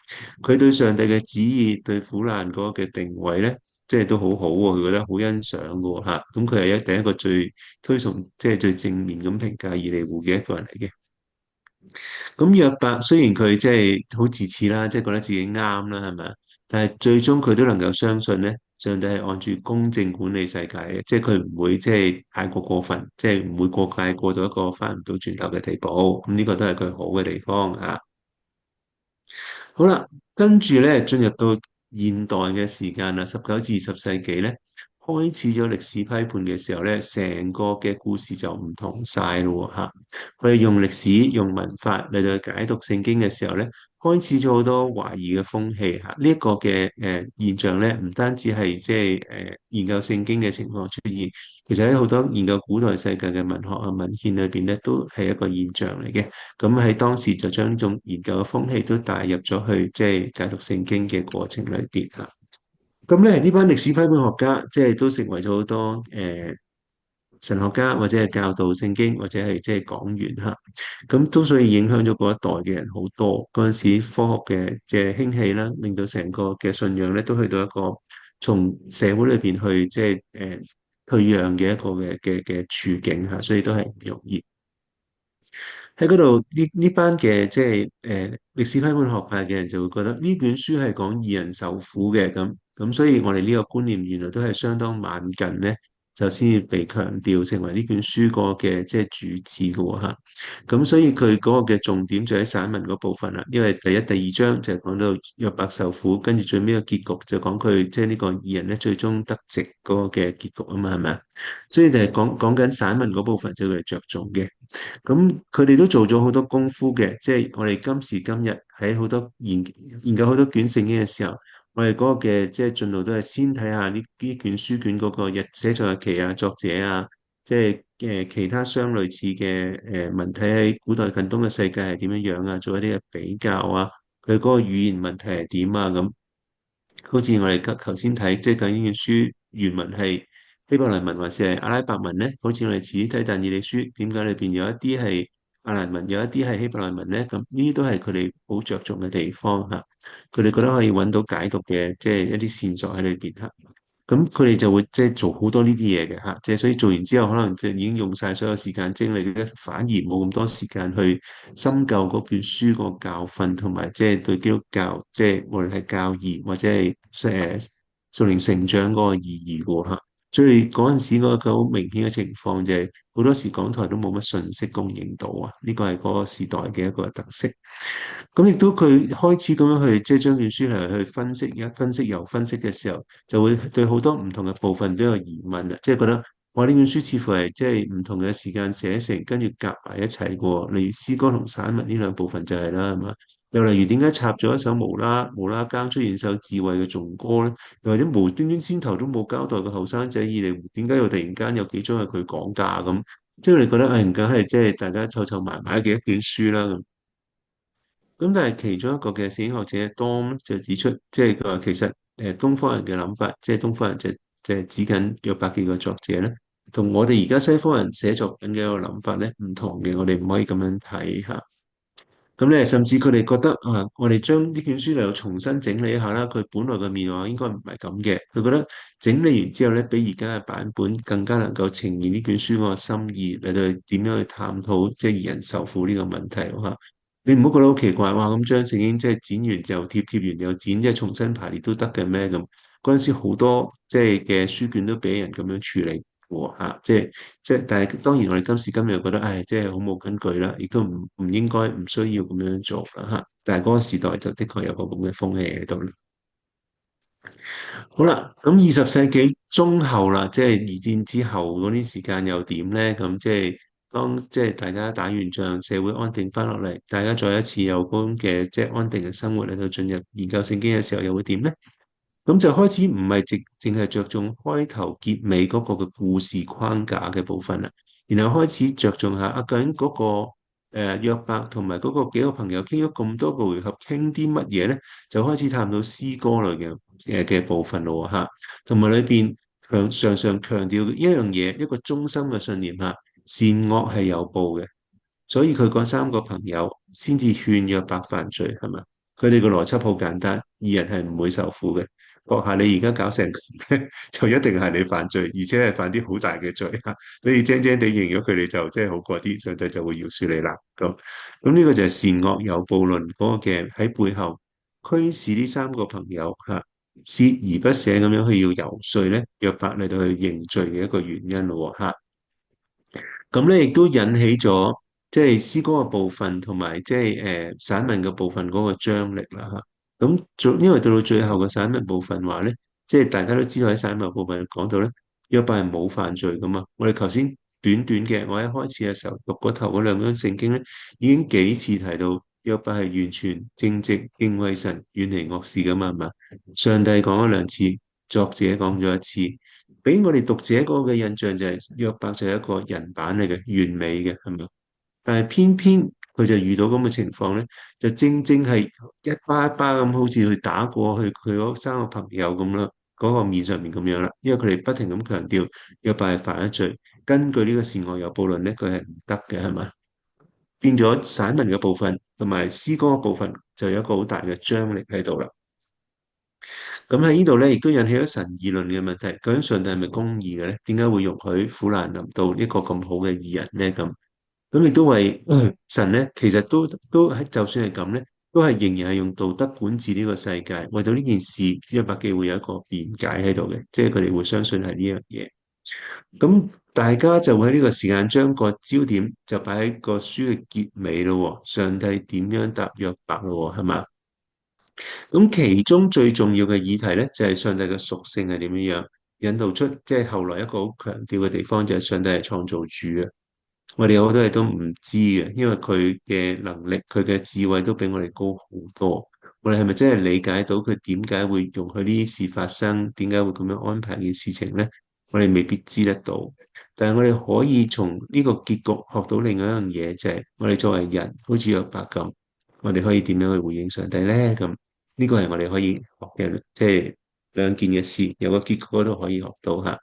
佢對上帝嘅旨意、對苦難嗰個嘅定位咧，即係都好好喎，佢覺得好欣賞嘅喎嚇。咁佢係第一個最推崇，即係最正面咁評價以利戶嘅一個人嚟嘅。咁約伯雖然佢即係好自恃啦，即係覺得自己啱啦，係咪啊？但係最終佢都能夠相信咧，上帝係按住公正管理世界嘅，即係佢唔會即係太過過分，即係唔會過界過到一個翻唔到轉頭嘅地步。咁呢個都係佢好嘅地方啊。好啦，跟住咧進入到現代嘅時間啦，19至20世紀咧，開始咗歷史批判嘅時候咧，成個嘅故事就唔同晒咯喎嚇。佢哋用歷史、用文法嚟到解讀聖經嘅時候咧，開始咗好多懷疑嘅風氣嚇。呢一個嘅現象咧，唔單止係即係研究聖經嘅情況出現，其實喺好多研究古代世界嘅文學啊文獻裏邊咧，都係一個現象嚟嘅。咁喺當時就將呢種研究嘅風氣都帶入咗去即係解讀聖經嘅過程裏邊啦。咁咧呢班歷史批判學家即係都成為咗好多神學家或者係教導聖經或者係即係講員嚇。咁都所以影響咗嗰一代嘅人好多。嗰陣時科學嘅即係興起啦，令到成個嘅信仰咧都去到一個從社會裏邊去即係退讓嘅一個嘅處境嚇，所以都係唔容易。喺嗰度呢班嘅即係歷史批判學派嘅人就會覺得呢卷書係講義人受苦嘅咁，所以我哋呢個觀念原來都係相當晚近咧，就先至被強調成為呢卷書個嘅即係主旨嘅喎嚇。咁所以佢嗰個嘅重點就喺散文嗰部分啦，因為第一、第二章就係講到約伯受苦，跟住最尾個結局就講佢即係呢個義人咧最終得直嗰個嘅結局啊嘛，係咪啊？所以就係講緊散文嗰部分就係着重嘅。咁佢哋都做咗好多功夫嘅，即係我哋今時今日喺好多研究好多卷聖經嘅時候，我哋嗰個嘅即係進路都係先睇下呢卷書卷嗰個寫作日期啊、作者啊，即係其他相類似嘅文體喺古代近東嘅世界係點樣樣啊，做一啲嘅比較啊，佢嗰個語言問題係點啊咁。好似我哋頭先睇，即係究竟呢卷書原文係希伯來文還是係阿拉伯文咧？好似我哋遲啲睇但以理書，點解裏邊有一啲係阿蘭文，有一啲係希伯來文咧？咁呢啲都係佢哋好着重嘅地方嚇。佢哋覺得可以揾到解讀嘅，即係一啲線索喺裏邊嚇。咁佢哋就會即係做好多呢啲嘢嘅嚇，即係所以做完之後，可能就已經用晒所有時間精力咧，反而冇咁多時間去深究嗰卷書個教訓，同埋即係對基督教，即係無論係教義或者係屬靈成長嗰個意義嘅喎嚇。所以嗰陣時嗰個好明顯嘅情況就係好多時港台都冇乜信息供應到啊，呢個係嗰個時代嘅一個特色。咁亦都佢開始咁樣去即係將卷書嚟去分析，一分析又分析嘅時候，就會對好多唔同嘅部分都有疑問啊！即係覺得哇，呢卷書似乎係即係唔同嘅時間寫成，跟住夾埋一齊嘅喎。例如詩歌同散文呢兩部分就係啦，係嘛？又例如點解插咗一首無啦更出現首智慧嘅頌歌咧？又或者無端端先頭都冇交代個後生仔以嚟，點解又突然間有幾章係佢講價咁？即係我哋覺得誒，梗係即係大家湊埋埋嘅一卷書啦咁。咁但係其中一個嘅聖經學者 Dom 就指出，即係佢話其實東方人嘅諗法，即係東方人就指緊約伯記嘅作者咧，同我哋而家西方人寫作緊嘅一個諗法咧唔同嘅，我哋唔可以咁樣睇嚇。咁咧，甚至佢哋覺得啊，我哋將呢卷書嚟重新整理一下啦，佢本來嘅面貌應該唔係咁嘅。佢覺得整理完之後咧，比而家嘅版本更加能夠呈現呢卷書嗰個心意嚟到點樣去探討即係義人受苦呢個問題嚇。你唔好覺得好奇怪，哇！咁將聖經即係剪完又貼，貼完又剪，即係重新排列都得嘅咩咁？嗰陣時好多即係嘅書卷都俾人咁樣處理過嚇，即係，但係當然我哋今時今日覺得，唉，即係好冇根據啦，亦都唔應該唔需要咁樣做啦嚇。但係嗰個時代就的確有個咁嘅風氣喺度啦。好啦，咁20世紀中後啦，即係二戰之後嗰啲時間又點咧？咁即係當即係大家打完仗，社會安定翻落嚟，大家再一次有嗰種嘅即係安定嘅生活嚟到進入研究聖經嘅時候，又會點咧？咁就開始唔係淨係着重開頭結尾嗰個嘅故事框架嘅部分啦，然後開始着重下啊，究竟嗰個約伯同埋嗰個幾個朋友傾咗咁多個回合，傾啲乜嘢咧？就開始探到詩歌類嘅部分咯嚇，同埋裏邊常常強調一樣嘢，一個中心嘅信念嚇，善惡係有報嘅，所以佢嗰三個朋友先至勸約伯犯罪係咪？佢哋個邏輯好簡單，義人係唔會受苦嘅。閣下你而家搞成咁咧，就一定係你犯罪，而且係犯啲好大嘅罪嚇。你精精地認咗佢哋就即係好過啲，上帝就會饒恕你啦。咁呢個就係善惡有報論嗰個嘅喺背後驅使呢三個朋友嚇鍥而不捨咁樣去要游說咧約伯嚟到去認罪嘅一個原因咯嚇。咁咧亦都引起咗即係詩歌嘅部分同埋即係散文嘅部分嗰個張力啦嚇。咁因為到最後嘅散文部分話咧，即係大家都知道喺散文部分講到咧，約伯係冇犯罪噶嘛。我哋頭先短短嘅，我一開始嘅時候讀過頭嗰兩章聖經咧，已經幾次提到約伯係完全正直敬畏神，遠離惡事噶嘛，係嘛？上帝講咗兩次，作者講咗一次。俾我哋讀者嗰個嘅印象就係約伯就係一個人版嚟嘅，完美嘅，係咪？但係偏偏佢就遇到咁嘅情況咧，就正正係一巴一巴咁，好似去打過去佢嗰三個朋友咁啦，嗰個面上面咁樣啦。因為佢哋不停咁強調約伯係犯咗罪，根據呢個善惡有報論咧，佢係唔得嘅，係嘛？變咗散文嘅部分同埋詩歌嘅部分就有一個好大嘅張力喺度啦。咁喺呢度咧，亦都引起咗神議論嘅問題。究竟上帝係咪公義嘅咧？點解會容許苦難臨到一個咁好嘅義人咧？咁亦都為神咧，其實都係就算係咁咧，都係仍然係用道德管治呢個世界。為到呢件事，約伯記會有一個辯解喺度嘅，即係佢哋會相信係呢樣嘢。咁大家就會喺呢個時間將個焦點就擺喺個書嘅結尾咯。上帝點樣答約伯咯？係嘛？咁其中最重要嘅議題咧，就係上帝嘅屬性係點樣樣，引導出即係後來一個好強調嘅地方，就係上帝係創造主啊！我哋有好多嘢都唔知嘅，因為佢嘅能力、佢嘅智慧都比我哋高好多。我哋係咪真係理解到佢點解會容許呢啲事發生？點解會咁樣安排件事情咧？我哋未必知得到，但係我哋可以從呢個結局學到另外一樣嘢，就係我哋作為人，好似約伯咁，我哋可以點樣去回應上帝咧？咁呢個係我哋可以學嘅，即係兩件嘅事，有個結局嗰度可以學到吓。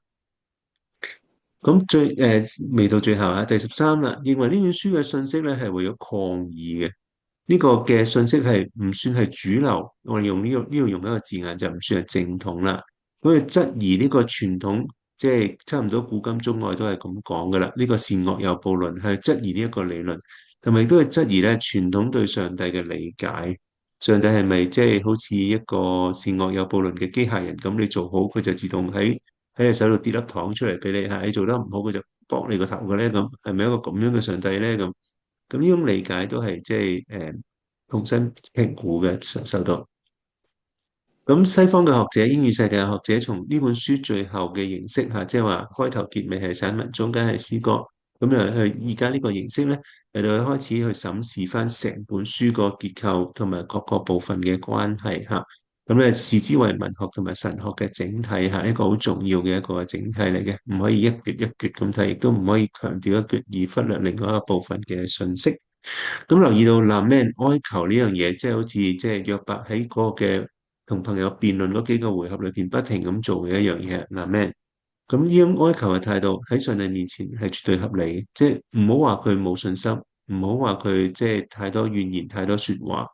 咁未到最後啊，第13啦，認為呢本書嘅信息咧係為咗抗議嘅，呢個嘅信息係唔算係主流，我哋用呢度用一個字眼就唔算係正統啦。咁佢質疑呢個傳統，即係差唔多古今中外都係咁講噶啦。呢個善惡有報論係質疑呢一個理論，同埋亦都係質疑咧傳統對上帝嘅理解。上帝係咪即係好似一個善惡有報論嘅機械人咁？你做好佢就自動喺你手度跌粒糖出嚟俾你，係你做得唔好佢就駁你個頭嘅咧，咁係咪一個咁樣嘅上帝咧？咁呢種理解都係即係重新評估嘅受到。咁西方嘅學者、英語世界嘅學者，從呢本書最後嘅形式嚇，即係話開頭結尾係散文，中間係詩歌，咁又去而家呢個形式咧，嚟到開始去審視翻成本書個結構同埋各個部分嘅關係嚇。咁咧視之為文學同埋神學嘅整體嚇，一個好重要嘅一個整體嚟嘅，唔可以一橛一橛咁睇，亦都唔可以強調一橛而忽略另外一個部分嘅信息。咁留意到南咩哀求呢樣嘢，即係好似即係約伯喺嗰個嘅同朋友辯論嗰幾個回合裏邊不停咁做嘅一樣嘢。南咩咁呢種哀求嘅態度喺上帝面前係絕對合理嘅，即係唔好話佢冇信心，唔好話佢即係太多怨言、太多説話。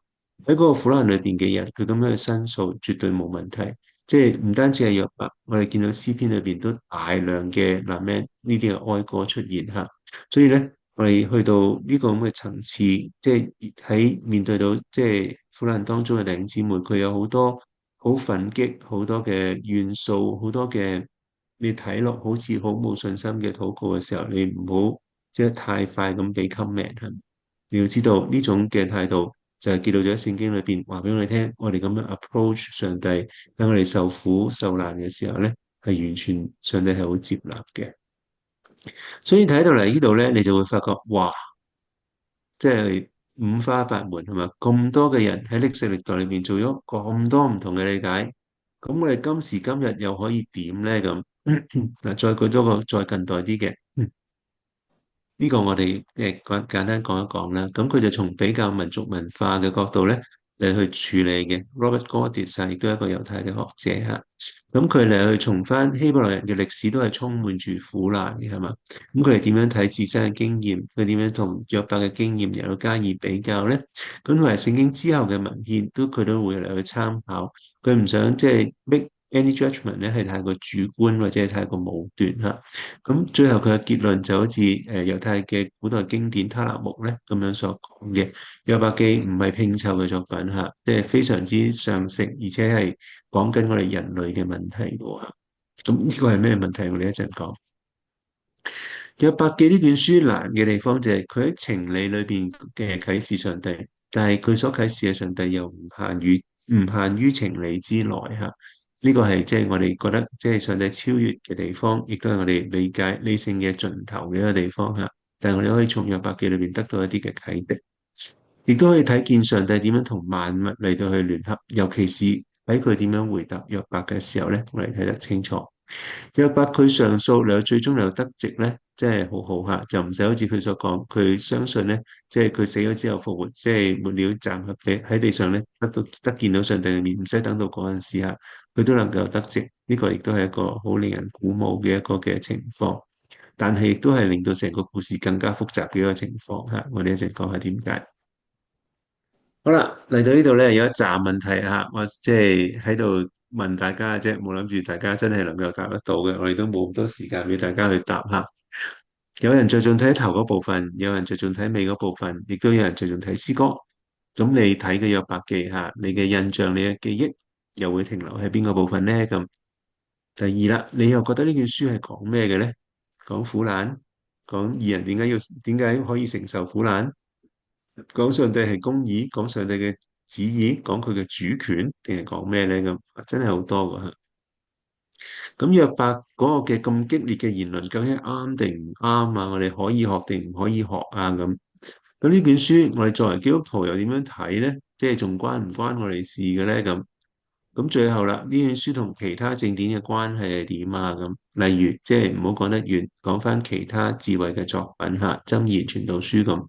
喺嗰個苦難裏邊嘅人，佢咁樣嘅申訴絕對冇問題。即係唔單止係約伯，我哋見到詩篇裏邊都大量嘅南咩呢啲嘅哀歌出現嚇，所以咧。我哋去到呢個咁嘅層次，即係喺面對到即係苦難當中嘅弟兄姊妹，佢有好多好憤激、好多嘅怨訴、好多嘅你睇落好似好冇信心嘅禱告嘅時候，你唔好即係太快咁俾 comment。你要知道呢種嘅態度就係記錄咗喺聖經裏邊話俾我哋聽，我哋咁樣 approach 上帝，當我哋受苦受難嘅時候咧，係完全上帝係好接納嘅。所以睇到嚟呢度咧，你就會發覺，哇！即係五花八門係嘛？咁多嘅人喺歷世歷代裏面做咗咁多唔同嘅理解，咁我哋今時今日又可以點咧？咁嗱，再舉多個再近代啲嘅，呢個我哋簡單講一講啦。咁佢就從比較民族文化嘅角度咧，嚟去處理嘅。Robert Gordis 亦都係一個猶太嘅學者嚇。咁佢嚟去重翻希伯來人嘅歷史都係充滿住苦難嘅，係嘛？咁佢哋點樣睇自身嘅經驗？佢點樣同約伯嘅經驗嚟到加以比較咧？咁同埋聖經之後嘅文獻佢都會嚟去參考。佢唔想即係 make any judgment 咧，係太過主觀或者係太過武斷嚇。咁最後佢嘅結論就好似猶太嘅古代經典《他勒木》咧咁樣所講嘅，約伯記唔係拼湊嘅作品嚇，即係非常之上乘，而且係講緊我哋人類嘅問題嘅喎。咁呢個係咩問題？我哋一陣講。約伯記呢卷書難嘅地方就係佢喺情理裏邊嘅啟示上帝，但係佢所啟示嘅上帝又唔限於情理之內嚇。呢個係即係我哋覺得即係上帝超越嘅地方，亦都係我哋理解理性嘅盡頭嘅一個地方嚇。但係我哋可以從約伯記裏邊得到一啲嘅啟迪，亦都可以睇見上帝點樣同萬物嚟到去聯合，尤其是喺佢點樣回答約伯嘅時候咧，我哋睇得清楚。約伯佢上訴嚟到最終嚟到得直咧，真係好好嚇，就唔使好似佢所講，佢相信咧，即係佢死咗之後復活，即係末了站喺地上咧，得見到上帝嘅面，唔使等到嗰陣時嚇，佢都能夠得直。呢個亦都係一個好令人鼓舞嘅一個嘅情況，但係亦都係令到成個故事更加複雜嘅一個情況嚇。我哋一陣講下點解。好啦，嚟到呢度咧，有一紮問題吓，我即係喺度問大家啫，冇諗住大家真係能夠答得到嘅，我哋都冇咁多時間俾大家去答吓。有人着重睇頭嗰部分，有人着重睇尾嗰部分，亦都有人着重睇詩歌。咁你睇嘅約伯記吓，你嘅印象、你嘅記憶又會停留喺邊個部分呢？咁第二啦，你又覺得呢卷書係講咩嘅呢？講苦難，講義人點解可以承受苦難？講上帝係公義，講上帝嘅旨意，講佢嘅主權，定係講咩咧？咁真係好多噶。咁約伯嗰個嘅咁激烈嘅言論，究竟啱定唔啱啊？我哋可以學定唔可以學啊？咁呢卷書，我哋作為基督徒又點樣睇咧？即係仲關唔關我哋事嘅咧？咁最後啦，呢卷書同其他正典嘅關係係點啊？咁例如，即係唔好講得遠，講翻其他智慧嘅作品吓，箴言、傳道書咁。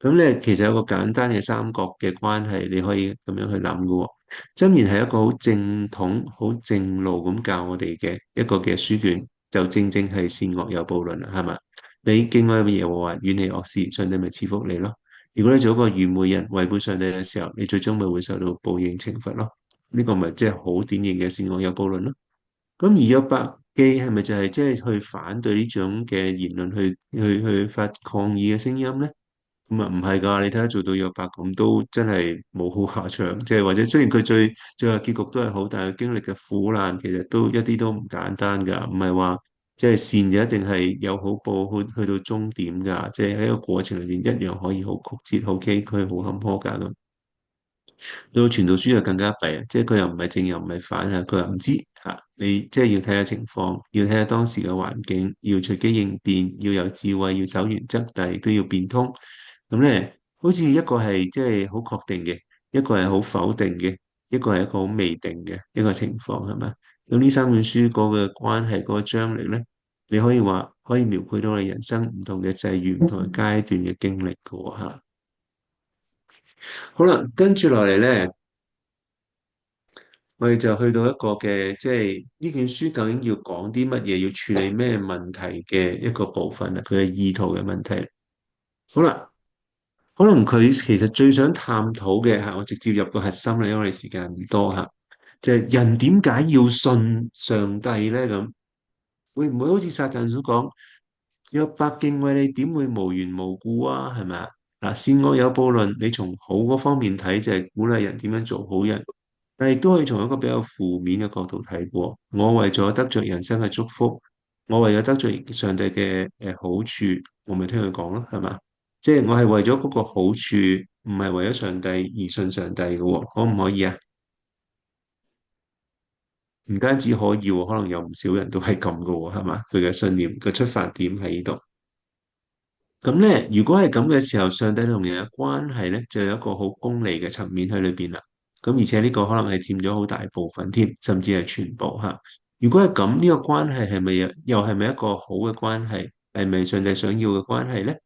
咁咧，其實有個簡單嘅三角嘅關係，你可以咁樣去諗嘅喎。箴言係一個好正統、好正路咁教我哋嘅一個嘅書卷，就正正係善惡有報論啦，係嘛？你敬愛耶和華，遠離惡事，上帝咪賜福你咯。如果你做一個愚昧人，違背上帝嘅時候，你最終咪會受到報應懲罰咯。呢個咪即係好典型嘅善惡有報論咯。咁而約伯記係咪就係即係去反對呢種嘅言論，去發抗議嘅聲音咧？咁啊，唔係㗎，你睇下做到約伯咁，都真係冇好下場。即係或者雖然佢最後結局都係好，但係經歷嘅苦難其實都一啲都唔簡單㗎。唔係話即係善就一定係有好報去到終點㗎。即係喺個過程裏邊一樣可以好曲折、好崎嶇、好坎坷㗎咁。到傳道書就更加弊啊！即係佢又唔係正又唔係反啊，佢又唔知嚇。你即係要睇下情況，要睇下當時嘅環境，要隨機應變，要有智慧，要守原則，但係亦都要變通。咁咧，好似一個係即係好確定嘅，一個係好否定嘅，一個係一個好未定嘅一個情況，係咪？咁呢三本書嗰個關係、嗰個張力咧，你可以話可以描繪到你人生唔同嘅際遇、唔同嘅階段嘅經歷嘅喎嚇。好啦，跟住落嚟咧。我哋就去到一個嘅，即係呢卷書究竟要講啲乜嘢，要處理咩問題嘅一個部分啊，佢嘅意圖嘅問題。好啦，可能佢其實最想探討嘅係，我直接入個核心啦，因為我哋時間唔多吓，就係人點解要信上帝咧？咁會唔會好似撒旦所講，約伯敬畏你，點會無緣無故啊？係咪啊？嗱，善惡有報論，你從好嗰方面睇，就係鼓勵人點樣做好人。但係亦都可以從一個比較負面嘅角度睇過。我為咗得着人生嘅祝福，我為咗得着上帝嘅好處，我咪聽佢講咯，係嘛？即係我係為咗嗰個好處，唔係為咗上帝而信上帝嘅喎，可唔可以啊？唔單止可以喎，可能有唔少人都係咁嘅喎，係嘛？佢嘅信念嘅出發點喺呢度。咁咧，如果係咁嘅時候，上帝同人嘅關係咧，就有一個好功利嘅層面喺裏邊啦。咁而且呢個可能係佔咗好大部分添，甚至係全部嚇。如果係咁，呢個關係係咪一個好嘅關係？係咪上帝想要嘅關係咧？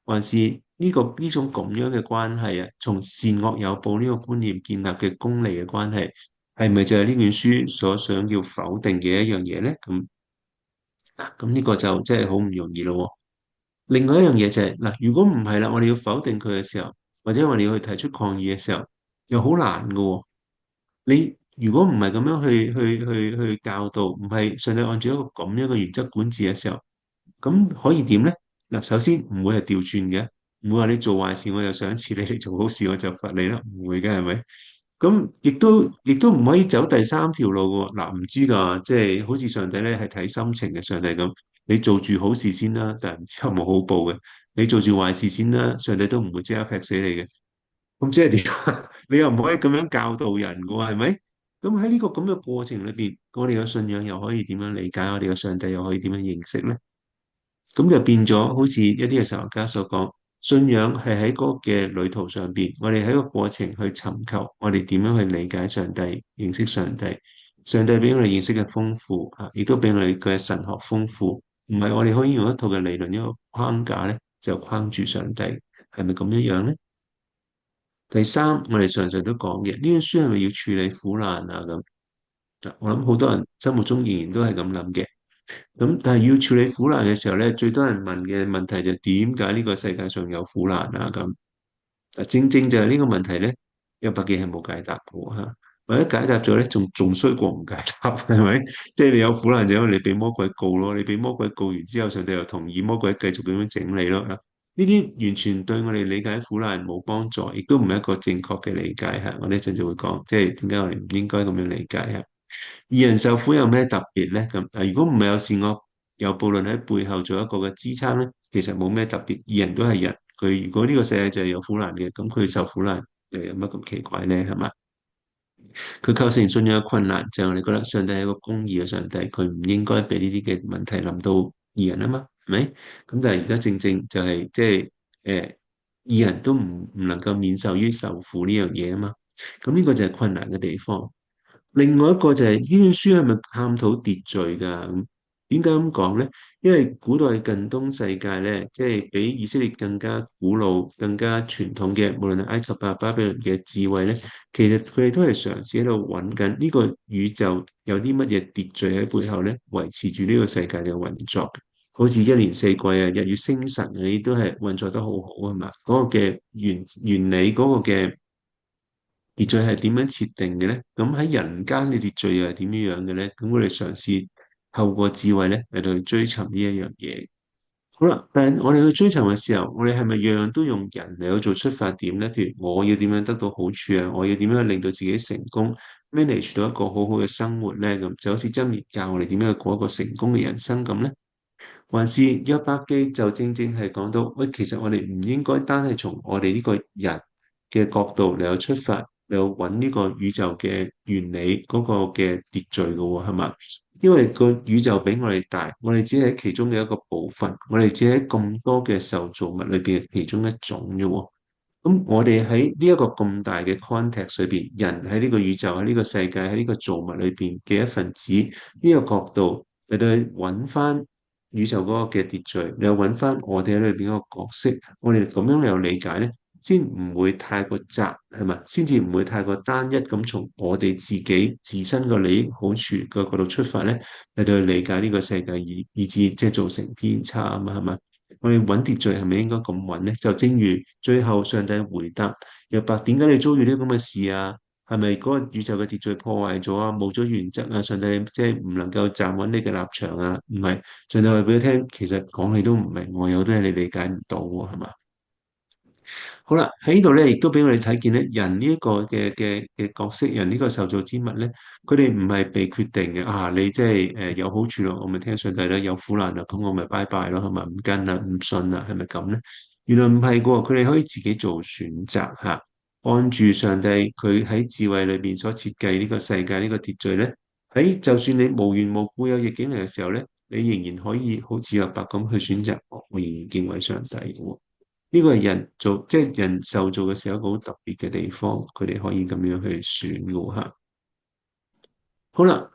還是呢種咁樣嘅關係啊，從善惡有報呢個觀念建立嘅功利嘅關係，係咪就係呢本書所想要否定嘅一樣嘢咧？咁呢個就真係好唔容易咯喎。另外一樣嘢就係嗱，如果唔係啦，我哋要否定佢嘅時候，或者我哋要去提出抗議嘅時候，又好難㗎喎。你如果唔係咁樣去教導，唔係上帝按照一個咁樣嘅原則管治嘅時候，咁可以點咧？嗱，首先唔會係調轉嘅，唔會話你做壞事我就賞賜你，你做好事我就罰你啦，唔會嘅係咪？咁亦都唔可以走第三條路嘅喎。嗱，唔知㗎，即係好似上帝咧係睇心情嘅上帝咁，你做住好事先啦，但係唔知有冇好報嘅。你做住壞事先啦，上帝都唔會即刻劈死你嘅。咁即係點啊？你又唔可以咁樣教導人嘅喎，係咪？咁喺呢個咁嘅過程裏邊，我哋嘅信仰又可以點樣理解？我哋嘅上帝又可以點樣認識咧？咁就變咗好似一啲嘅神學家所講，信仰係喺嗰個嘅旅途上邊，我哋喺個過程去尋求，我哋點樣去理解上帝、認識上帝。上帝俾我哋認識嘅豐富啊，亦都俾我哋嘅神學豐富，唔係我哋可以用一套嘅理論一個框架咧，就框住上帝，係咪咁樣樣咧？第三，我哋常常都講嘅，呢本書係咪要處理苦難啊？咁，我諗好多人心目中仍然都係咁諗嘅。咁但係要處理苦難嘅時候咧，最多人問嘅問題就係點解呢個世界上有苦難啊？咁，正正就係呢個問題咧，有百幾係冇解答嘅吓，或者解答咗咧，仲衰過唔解答，係咪？即係你有苦難就因為你俾魔鬼告咯，你俾魔鬼告完之後，上帝又同意魔鬼繼續咁樣整你咯。呢啲完全對我哋理解苦難冇幫助，亦都唔係一個正確嘅理解吓。我哋一陣就會講，即係點解我哋唔應該咁樣理解吓。義人受苦有咩特別咧？咁如果唔係有善惡有報論喺背後做一個嘅支撐咧，其實冇咩特別。義人都係人，佢如果呢個世界就係有苦難嘅，咁佢受苦難又有乜咁奇怪咧？係嘛？佢構成信仰嘅困難就係我哋覺得上帝係一個公義嘅上帝，佢唔應該俾呢啲嘅問題臨到義人啊嘛，係咪？咁但係而家正正就係即係義人都唔能夠免受於受苦呢樣嘢啊嘛，咁呢個就係困難嘅地方。另外一個就係呢本書係咪探討秩序㗎？咁點解咁講咧？因為古代近東世界咧，即係比以色列更加古老、更加傳統嘅，無論係埃及啊、巴比倫嘅智慧咧，其實佢哋都係嘗試喺度揾緊呢個宇宙有啲乜嘢秩序喺背後咧，維持住呢個世界嘅運作。好似一年四季啊、日月星辰嗰啲都係運作得好好啊嘛。嗰個嘅原理嗰個嘅秩序係點樣設定嘅咧？咁喺人間嘅秩序又係點樣樣嘅咧？咁我哋嘗試透過智慧咧嚟到去追尋呢一樣嘢。好啦，但係我哋去追尋嘅時候，我哋係咪樣樣都用人嚟去做出發點咧？譬如我要點樣得到好處啊？我要點樣令到自己成功，manage 到一個好好嘅生活咧？咁就好似箴言教我哋點樣去過一個成功嘅人生咁咧？還是約伯記就正正係講到，喂，其實我哋唔應該單係從我哋呢個人嘅角度嚟去出發，嚟去揾呢個宇宙嘅原理嗰個嘅秩序嘅喎，係嘛？因為個宇宙比我哋大，我哋只係其中嘅一個部分，我哋只係咁多嘅受造物裏邊嘅其中一種啫喎。咁我哋喺呢一個咁大嘅 context 裏邊，人喺呢個宇宙喺呢個世界喺呢個造物裏邊嘅一份子，呢個角度嚟到去揾翻宇宙嗰個嘅秩序，你又揾翻我哋喺裏邊嗰個角色，我哋咁樣嚟有理解咧，先唔會太過窄，係咪？先至唔會太過單一咁從我哋自己自身個利益好處個角度出發咧，嚟到去理解呢個世界，以致即係造成偏差啊嘛，係嘛？我哋揾秩序係咪應該咁揾咧？就正如最後上帝回答約伯，點解你遭遇呢啲咁嘅事啊？係咪嗰個宇宙嘅秩序破壞咗啊？冇咗原則啊？上帝即係唔能夠站穩你嘅立場啊？唔係，上帝話俾佢聽，其實講你都唔明，我有好多嘢你理解唔到喎，係嘛？好啦，喺呢度咧，亦都俾我哋睇見咧，人呢一個嘅角色，人呢個受造之物咧，佢哋唔係被決定嘅啊！你即係有好處咯，我咪聽上帝啦；有苦難啦，咁我咪拜拜咯，係咪？唔跟啦，唔信啦，係咪咁咧？原來唔係嘅喎，佢哋可以自己做選擇嚇，按住上帝佢喺智慧裏邊所設計呢個世界呢個秩序咧，喺就算你無緣無故有逆境嚟嘅時候咧，你仍然可以好似阿伯咁去選擇，我仍然敬畏上帝嘅喎。呢個係人做，即係人受造嘅時候一個好特別嘅地方，佢哋可以咁樣去選嘅吓。好啦，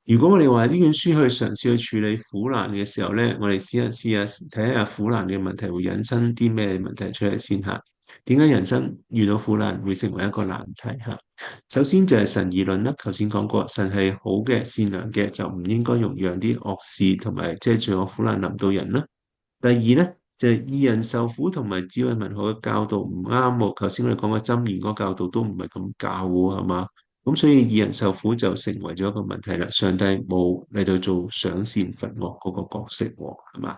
如果我哋話呢本書去嘗試去處理苦難嘅時候咧，我哋試下睇下苦難嘅問題會引申啲咩問題出嚟先嚇。點解人生遇到苦難會成為一個難題嚇？首先就係神義論啦，頭先講過，神係好嘅、善良嘅，就唔應該容讓啲惡事同埋即係罪惡苦難臨到人啦。第二咧就係義人受苦同埋智慧文學嘅教導唔啱喎。頭先我哋講嘅箴言嗰個教導都唔係咁教喎，係嘛？咁所以義人受苦就成為咗一個問題啦。上帝冇嚟到做賞善罰惡嗰個角色喎，係嘛？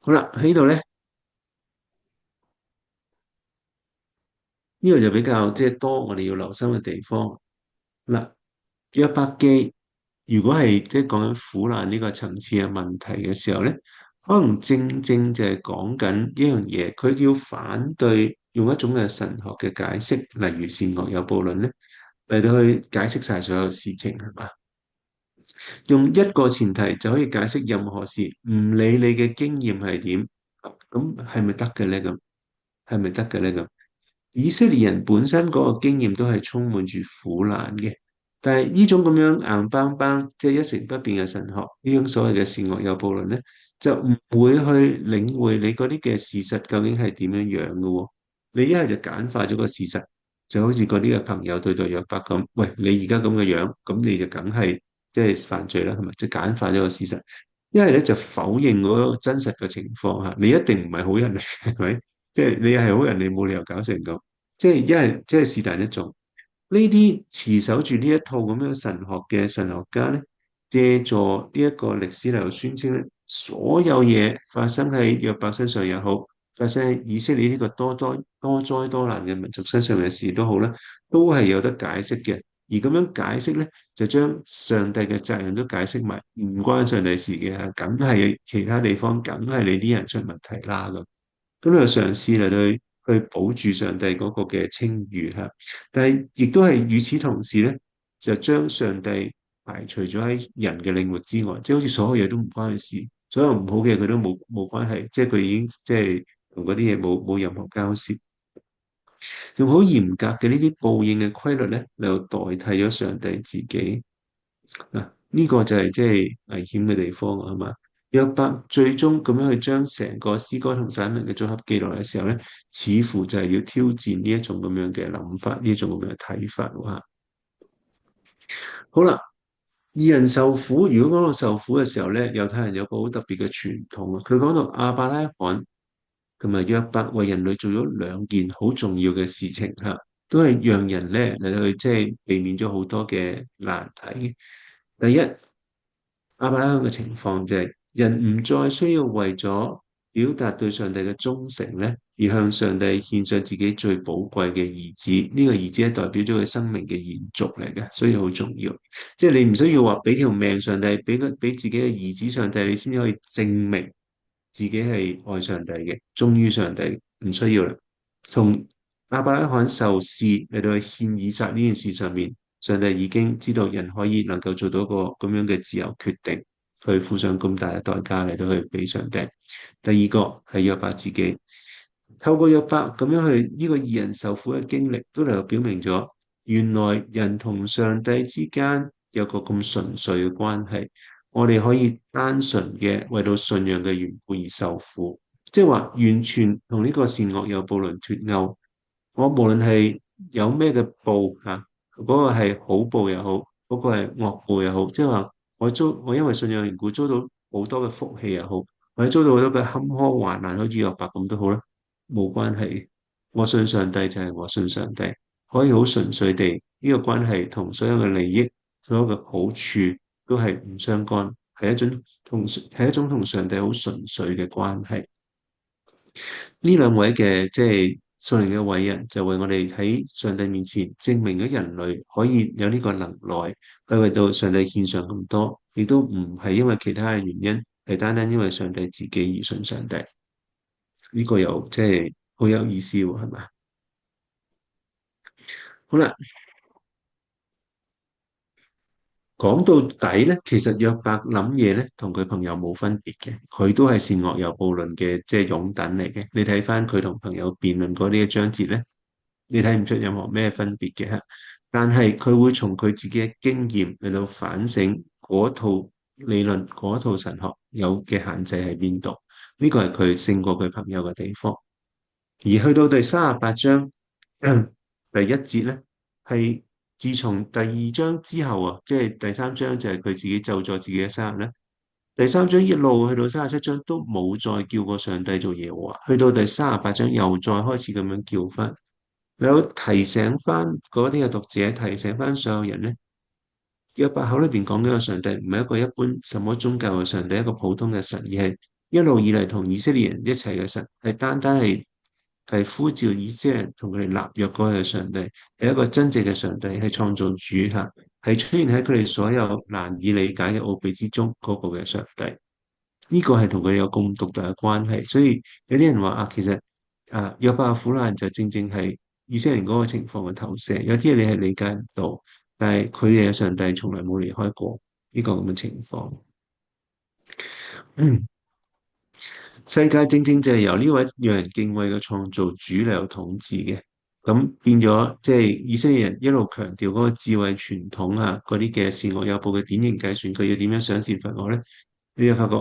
好啦，喺度咧呢個就比較即係多我哋要留心嘅地方嗱。約伯記如果係即係講緊苦難呢個層次嘅問題嘅時候咧，可能正正就係講緊一樣嘢，佢要反對用一種嘅神學嘅解釋，例如善惡有報論咧，嚟到去解釋晒所有事情，係嘛？用一個前提就可以解釋任何事，唔理你嘅經驗係點，咁係咪得嘅咧？咁係咪得嘅咧？咁以色列人本身嗰個經驗都係充滿住苦難嘅，但係呢種咁樣硬邦邦，即係一成不變嘅神學，呢種所謂嘅善惡有報論咧，就唔會去領會你嗰啲嘅事實究竟係點樣樣嘅喎。你一係就簡化咗個事實，就好似嗰啲嘅朋友對待約伯咁，喂，你而家咁嘅樣，咁你就梗係即係犯罪啦，係咪？即係簡化咗個事實。一係咧就否認嗰個真實嘅情況嚇，你一定唔係好人嚟，係咪？即係你係好人，你冇理由搞成咁。即係一係即係是但一種。呢啲持守住呢一套咁樣神學嘅神學家咧，借助呢一個歷史嚟到宣稱咧，所有嘢發生喺約伯身上又好，發生喺以色列呢個多災多難嘅民族身上嘅事都好啦，都係有得解釋嘅。而咁樣解釋咧，就將上帝嘅責任都解釋埋，唔關上帝事嘅，梗係其他地方，梗係你啲人出問題啦咁。咁你就嘗試嚟去保住上帝嗰個嘅稱譽嚇，但係亦都係與此同時咧，就將上帝排除咗喺人嘅領域之外，即係好似所有嘢都唔關佢事，所有唔好嘅佢都冇關係，即係佢已經即係同嗰啲嘢冇任何交涉，用好嚴格嘅呢啲報應嘅規律咧，嚟到代替咗上帝自己。嗱，呢個就係即係危險嘅地方啊，係嘛？約伯最終咁樣去將成個詩歌同散文嘅組合記落嚟嘅時候咧，似乎就係要挑戰呢一種咁樣嘅諗法，呢一種咁樣嘅睇法喎。好啦，義人受苦，如果講到受苦嘅時候咧，猶太人有個好特別嘅傳統啊，佢講到亞伯拉罕同埋約伯為人類做咗兩件好重要嘅事情嚇，都係讓人咧嚟到去即係避免咗好多嘅難題。第一，亞伯拉罕嘅情況就係人唔再需要為咗表達對上帝嘅忠誠咧，而向上帝獻上自己最寶貴嘅兒子。呢個兒子係代表咗佢生命嘅延續嚟嘅，所以好重要。即係你唔需要話俾條命上帝，俾自己嘅兒子上帝，你先可以證明自己係愛上帝嘅，忠於上帝，唔需要啦。從亞伯拉罕受試嚟到去獻以撒呢件事上面。上帝已經知道人可以能夠做到個咁樣嘅自由決定，去付上咁大嘅代價嚟到去俾上帝。第二個係約伯自己，透過約伯咁樣去呢個義人受苦嘅經歷，都嚟到表明咗原來人同上帝之間有個咁純粹嘅關係。我哋可以單純嘅為到信仰嘅緣故而受苦，即係話完全同呢個善惡有報論脫鈎。我無論係有咩嘅報嚇。嗰個係好報又好，嗰個係惡報又好，即係話我因為信仰緣故遭到好多嘅福氣又好，或者遭到好多嘅坎坷患難，好似約伯咁都好啦，冇關係。我信上帝就係我信上帝，可以好純粹地呢個關係同所有嘅利益、所有嘅好處都係唔相干，係一種同上帝好純粹嘅關係。呢兩位嘅即係屬靈嘅偉人，就為我哋喺上帝面前證明咗人類可以有呢個能耐去為到上帝獻上咁多，亦都唔係因為其他嘅原因，係單單因為上帝自己而信上帝。呢個又即係好有意思喎，係咪？好啦，講到底咧，其實約伯諗嘢咧，同佢朋友冇分別嘅，佢都係善惡有報論嘅，即係擁躉嚟嘅。你睇翻佢同朋友辯論嗰啲嘅章節咧。你睇唔出任何咩分別嘅。但係佢會從佢自己嘅經驗嚟到反省嗰套理論、嗰套神學有嘅限制喺邊度。呢個係佢勝過佢朋友嘅地方。而去到第38章第一節咧，係自從第二章之後啊，即係第三章就係佢自己咒咗自己嘅生日咧。第三章一路去到37章都冇再叫過上帝做耶和華，去到第38章又再開始咁樣叫翻。有提醒翻嗰啲嘅讀者，提醒翻所有人咧，約伯口裏邊講緊嘅上帝唔係一個一般什麼宗教嘅上帝，一個普通嘅神，而係一路以嚟同以色列人一齊嘅神，係單單係呼召以色列人同佢哋立約嗰個嘅上帝，係一個真正嘅上帝，係創造主嚇，係出現喺佢哋所有難以理解嘅奧秘之中嗰個嘅上帝。呢個係同佢哋有咁獨特嘅關係，所以有啲人話啊，其實約伯嘅苦難就正正係以色列人嗰個情況嘅投射。有啲嘢你係理解唔到，但係佢哋嘅上帝從來冇離開過呢個咁嘅情況。嗯，世界正正就係由呢位讓人敬畏嘅創造主嚟有統治嘅，咁變咗即係以色列人一路強調嗰個智慧傳統啊，嗰啲嘅善惡有報嘅典型計算，佢要點樣賞善罰惡咧？你就發覺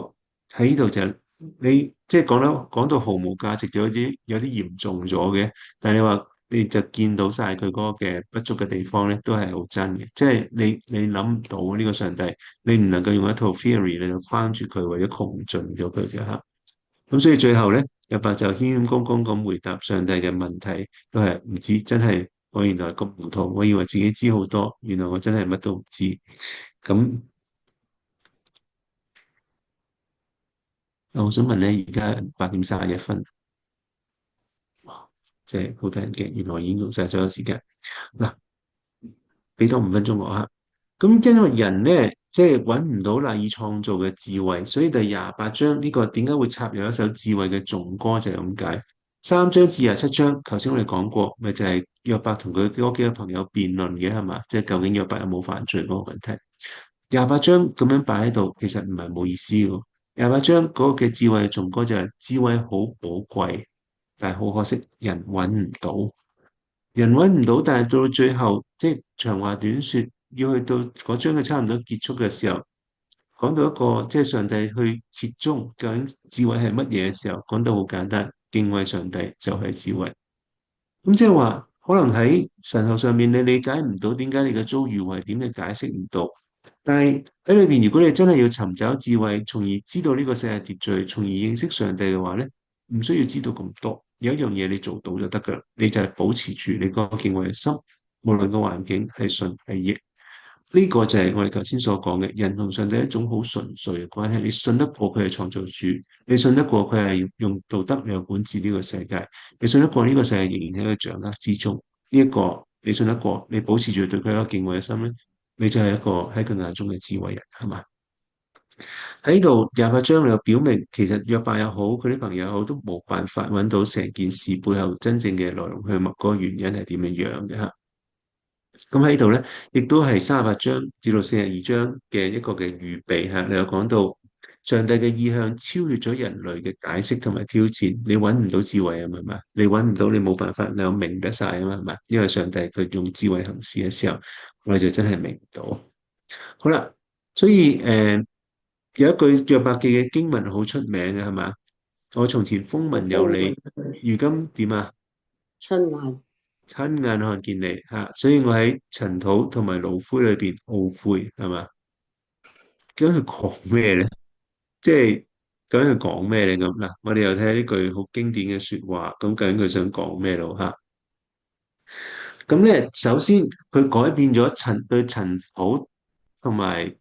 喺呢度就係你即係講到毫無價值，就有啲嚴重咗嘅。但係你話你就見到晒佢嗰個嘅不足嘅地方咧，都係好真嘅。即係你諗唔到呢個上帝，你唔能夠用一套 theory 嚟到框住佢，或者窮盡咗佢嘅嚇。咁所以最後咧，約伯就謙謙恭恭咁回答上帝嘅問題，都係唔知真係我原來咁糊塗，我以為自己知好多，原來我真係乜都唔知。咁我想問咧，而家8點31分，即係好多人嘅，原來已經用晒所有時間。嗱，俾多5分鐘我吓。咁因為人咧，即係揾唔到賴以創造嘅智慧，所以第28章呢個點解會插入一首智慧嘅頌歌就係咁解。3章至27章，頭先我哋講過，咪就係約伯同佢嗰幾個朋友辯論嘅係嘛？即係究竟約伯有冇犯罪嗰個問題。廿八章咁樣擺喺度，其實唔係冇意思嘅。廿八章嗰個嘅智慧嘅頌歌就係智慧好寶貴，但係好可惜人揾唔到。人揾唔到，但係到最後，即係長話短説，要去到嗰章嘅差唔多結束嘅時候，講到一個即係上帝去切中究竟智慧係乜嘢嘅時候，講到好簡單，敬畏上帝就係智慧。咁即係話，可能喺神學上面你理解唔到點解你嘅遭遇係點，你解釋唔到。但係喺裏邊，如果你真係要尋找智慧，從而知道呢個世界秩序，從而認識上帝嘅話咧，唔需要知道咁多。有一樣嘢你做到就得噶啦，你就係保持住你個敬畏嘅心，無論個環境係順係逆。呢個就係我哋頭先所講嘅人同上帝一種好純粹嘅關係。你信得過佢係創造主，你信得過佢係用道德嚟管治呢個世界，你信得過呢個世界仍然喺佢掌握之中。呢一個你信得過，你保持住對佢一個敬畏嘅心咧，你就係一個喺佢眼中嘅智慧人，係嘛？喺度廿八章又表明，其實約伯又好，佢啲朋友又好，都冇辦法揾到成件事背後真正嘅來龍去脈，嗰個原因係點樣樣嘅吓。咁喺度咧，亦都係38章至到42章嘅一個嘅預備吓。你有講到上帝嘅意向超越咗人類嘅解釋同埋挑戰，你揾唔到智慧啊嘛，係嘛？你揾唔到，你冇辦法，你有明得晒啊嘛，係嘛？因為上帝佢用智慧行事嘅時候，我哋就真係明唔到。好啦，所以有一句約伯記嘅經文好出名嘅係嘛？我從前風聞有你，如今點啊？親眼親眼看見你吓，所以我喺塵土同埋爐灰裏邊懊悔係嘛？究竟佢講咩咧？即係究竟佢講咩咧？咁嗱，我哋又睇下呢句好經典嘅說話，咁究竟佢想講咩咯？吓，咁咧，首先佢改變咗對塵土同埋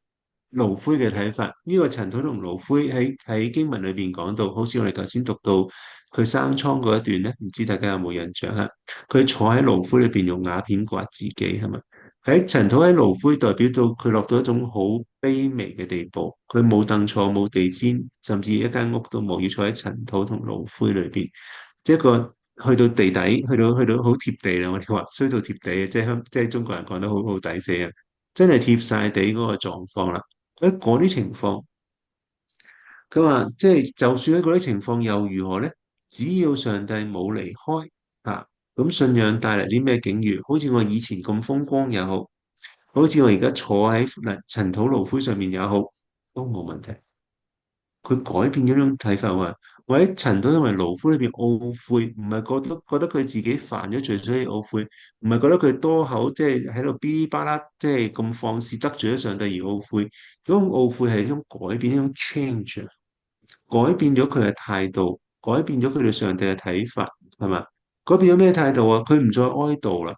爐灰嘅睇法。呢個塵土同爐灰喺經文裏邊講到，好似我哋頭先讀到佢生瘡嗰一段咧，唔知大家有冇印象吓？佢坐喺爐灰裏邊用瓦片刮自己係咪？喺塵土喺爐灰代表到佢落到一種好卑微嘅地步，佢冇凳坐冇地氈，甚至一間屋都冇，要坐喺塵土同爐灰裏邊，即係一個去到地底，去到好貼地啦。我哋話衰到貼地嘅，即係中國人講得好好抵死啊！真係貼晒地嗰個狀況啦。喺嗰啲情況，佢話即係就算喺嗰啲情況又如何咧？只要上帝冇離開啊！咁信仰帶嚟啲咩境遇？好似我以前咁風光也好，好似我而家坐喺塵土爐灰上面也好，都冇問題。佢改變咗呢種睇法喎，我喺塵土同埋爐灰裏邊懊悔，唔係覺得佢自己犯咗罪所以懊悔，唔係覺得佢多口即係喺度嗶哩吧啦，即係咁放肆得罪咗上帝而懊悔。嗰種懊悔係一種改變，一種 change 啊，改變咗佢嘅態度，改變咗佢對上帝嘅睇法，係嘛？改變咗咩態度啊？佢唔再哀悼啦。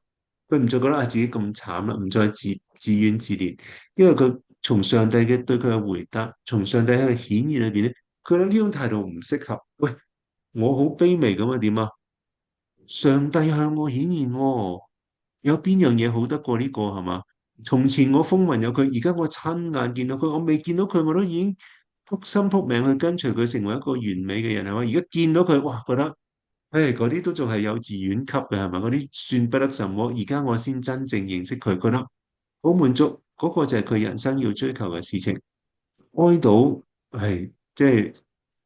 佢唔再覺得自己咁慘啦，唔再自怨自憐，因為佢從上帝嘅對佢嘅回答，從上帝喺佢顯現裏邊咧，佢覺得呢種態度唔適合。喂，我好卑微咁啊，點啊？上帝向我顯現喎，有邊樣嘢好得過呢個係嘛？從前我風聞有佢，而家我親眼見到佢，我未見到佢我都已經撲心撲命去跟隨佢，成為一個完美嘅人係嘛？而家見到佢，哇，覺得〜嗰啲都仲係幼稚園級嘅係咪？嗰啲算不得什麼。而家我先真正認識佢，覺得好滿足。嗰個就係佢人生要追求嘅事情。哀悼係即係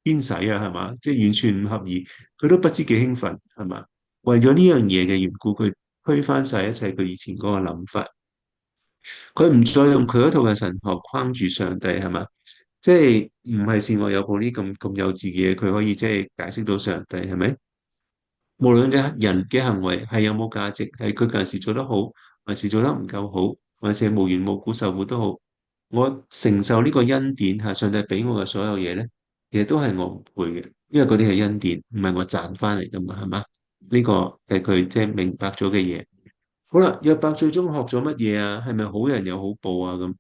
邊使啊？係嘛？即係完全唔合意，佢都不知幾興奮係嘛？為咗呢樣嘢嘅緣故，佢推翻晒一切佢以前嗰個諗法。佢唔再用佢嗰套嘅神學框住上帝係嘛？即係唔係善惡有報呢咁幼稚嘅嘢，佢可以即係解釋到上帝係咪？無論嘅人嘅行為係有冇價值，係佢近時做得好，還是做得唔夠好，還是係無緣無故受苦都好，我承受呢個恩典吓，上帝俾我嘅所有嘢咧，其實都係我唔配嘅，因為嗰啲係恩典，唔係我賺翻嚟噶嘛，係嘛？呢個係佢即係明白咗嘅嘢。好啦，約伯最終學咗乜嘢啊？係咪好人有好報啊？咁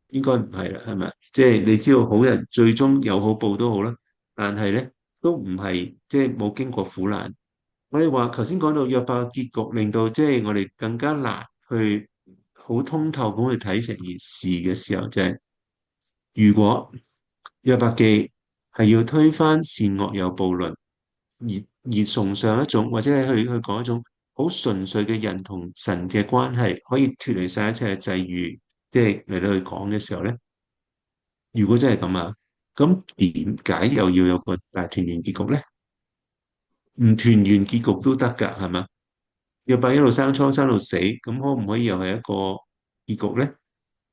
應該唔係啦，係咪？即係你知道好人最終有好報都好啦，但係咧都唔係即係冇經過苦難。我哋話頭先講到約伯嘅結局，令到即係我哋更加難去好通透咁去睇成件事嘅時候，就係如果約伯記係要推翻善惡有報論，而崇尚一種或者係去講一種好純粹嘅人同神嘅關係，可以脫離晒一切嘅際遇，即係嚟到去講嘅時候咧，如果真係咁啊，咁點解又要有個大團圓結局咧？唔團圓結局都得㗎，係嘛？約伯一路生瘡生到死，咁可唔可以又係一個結局咧？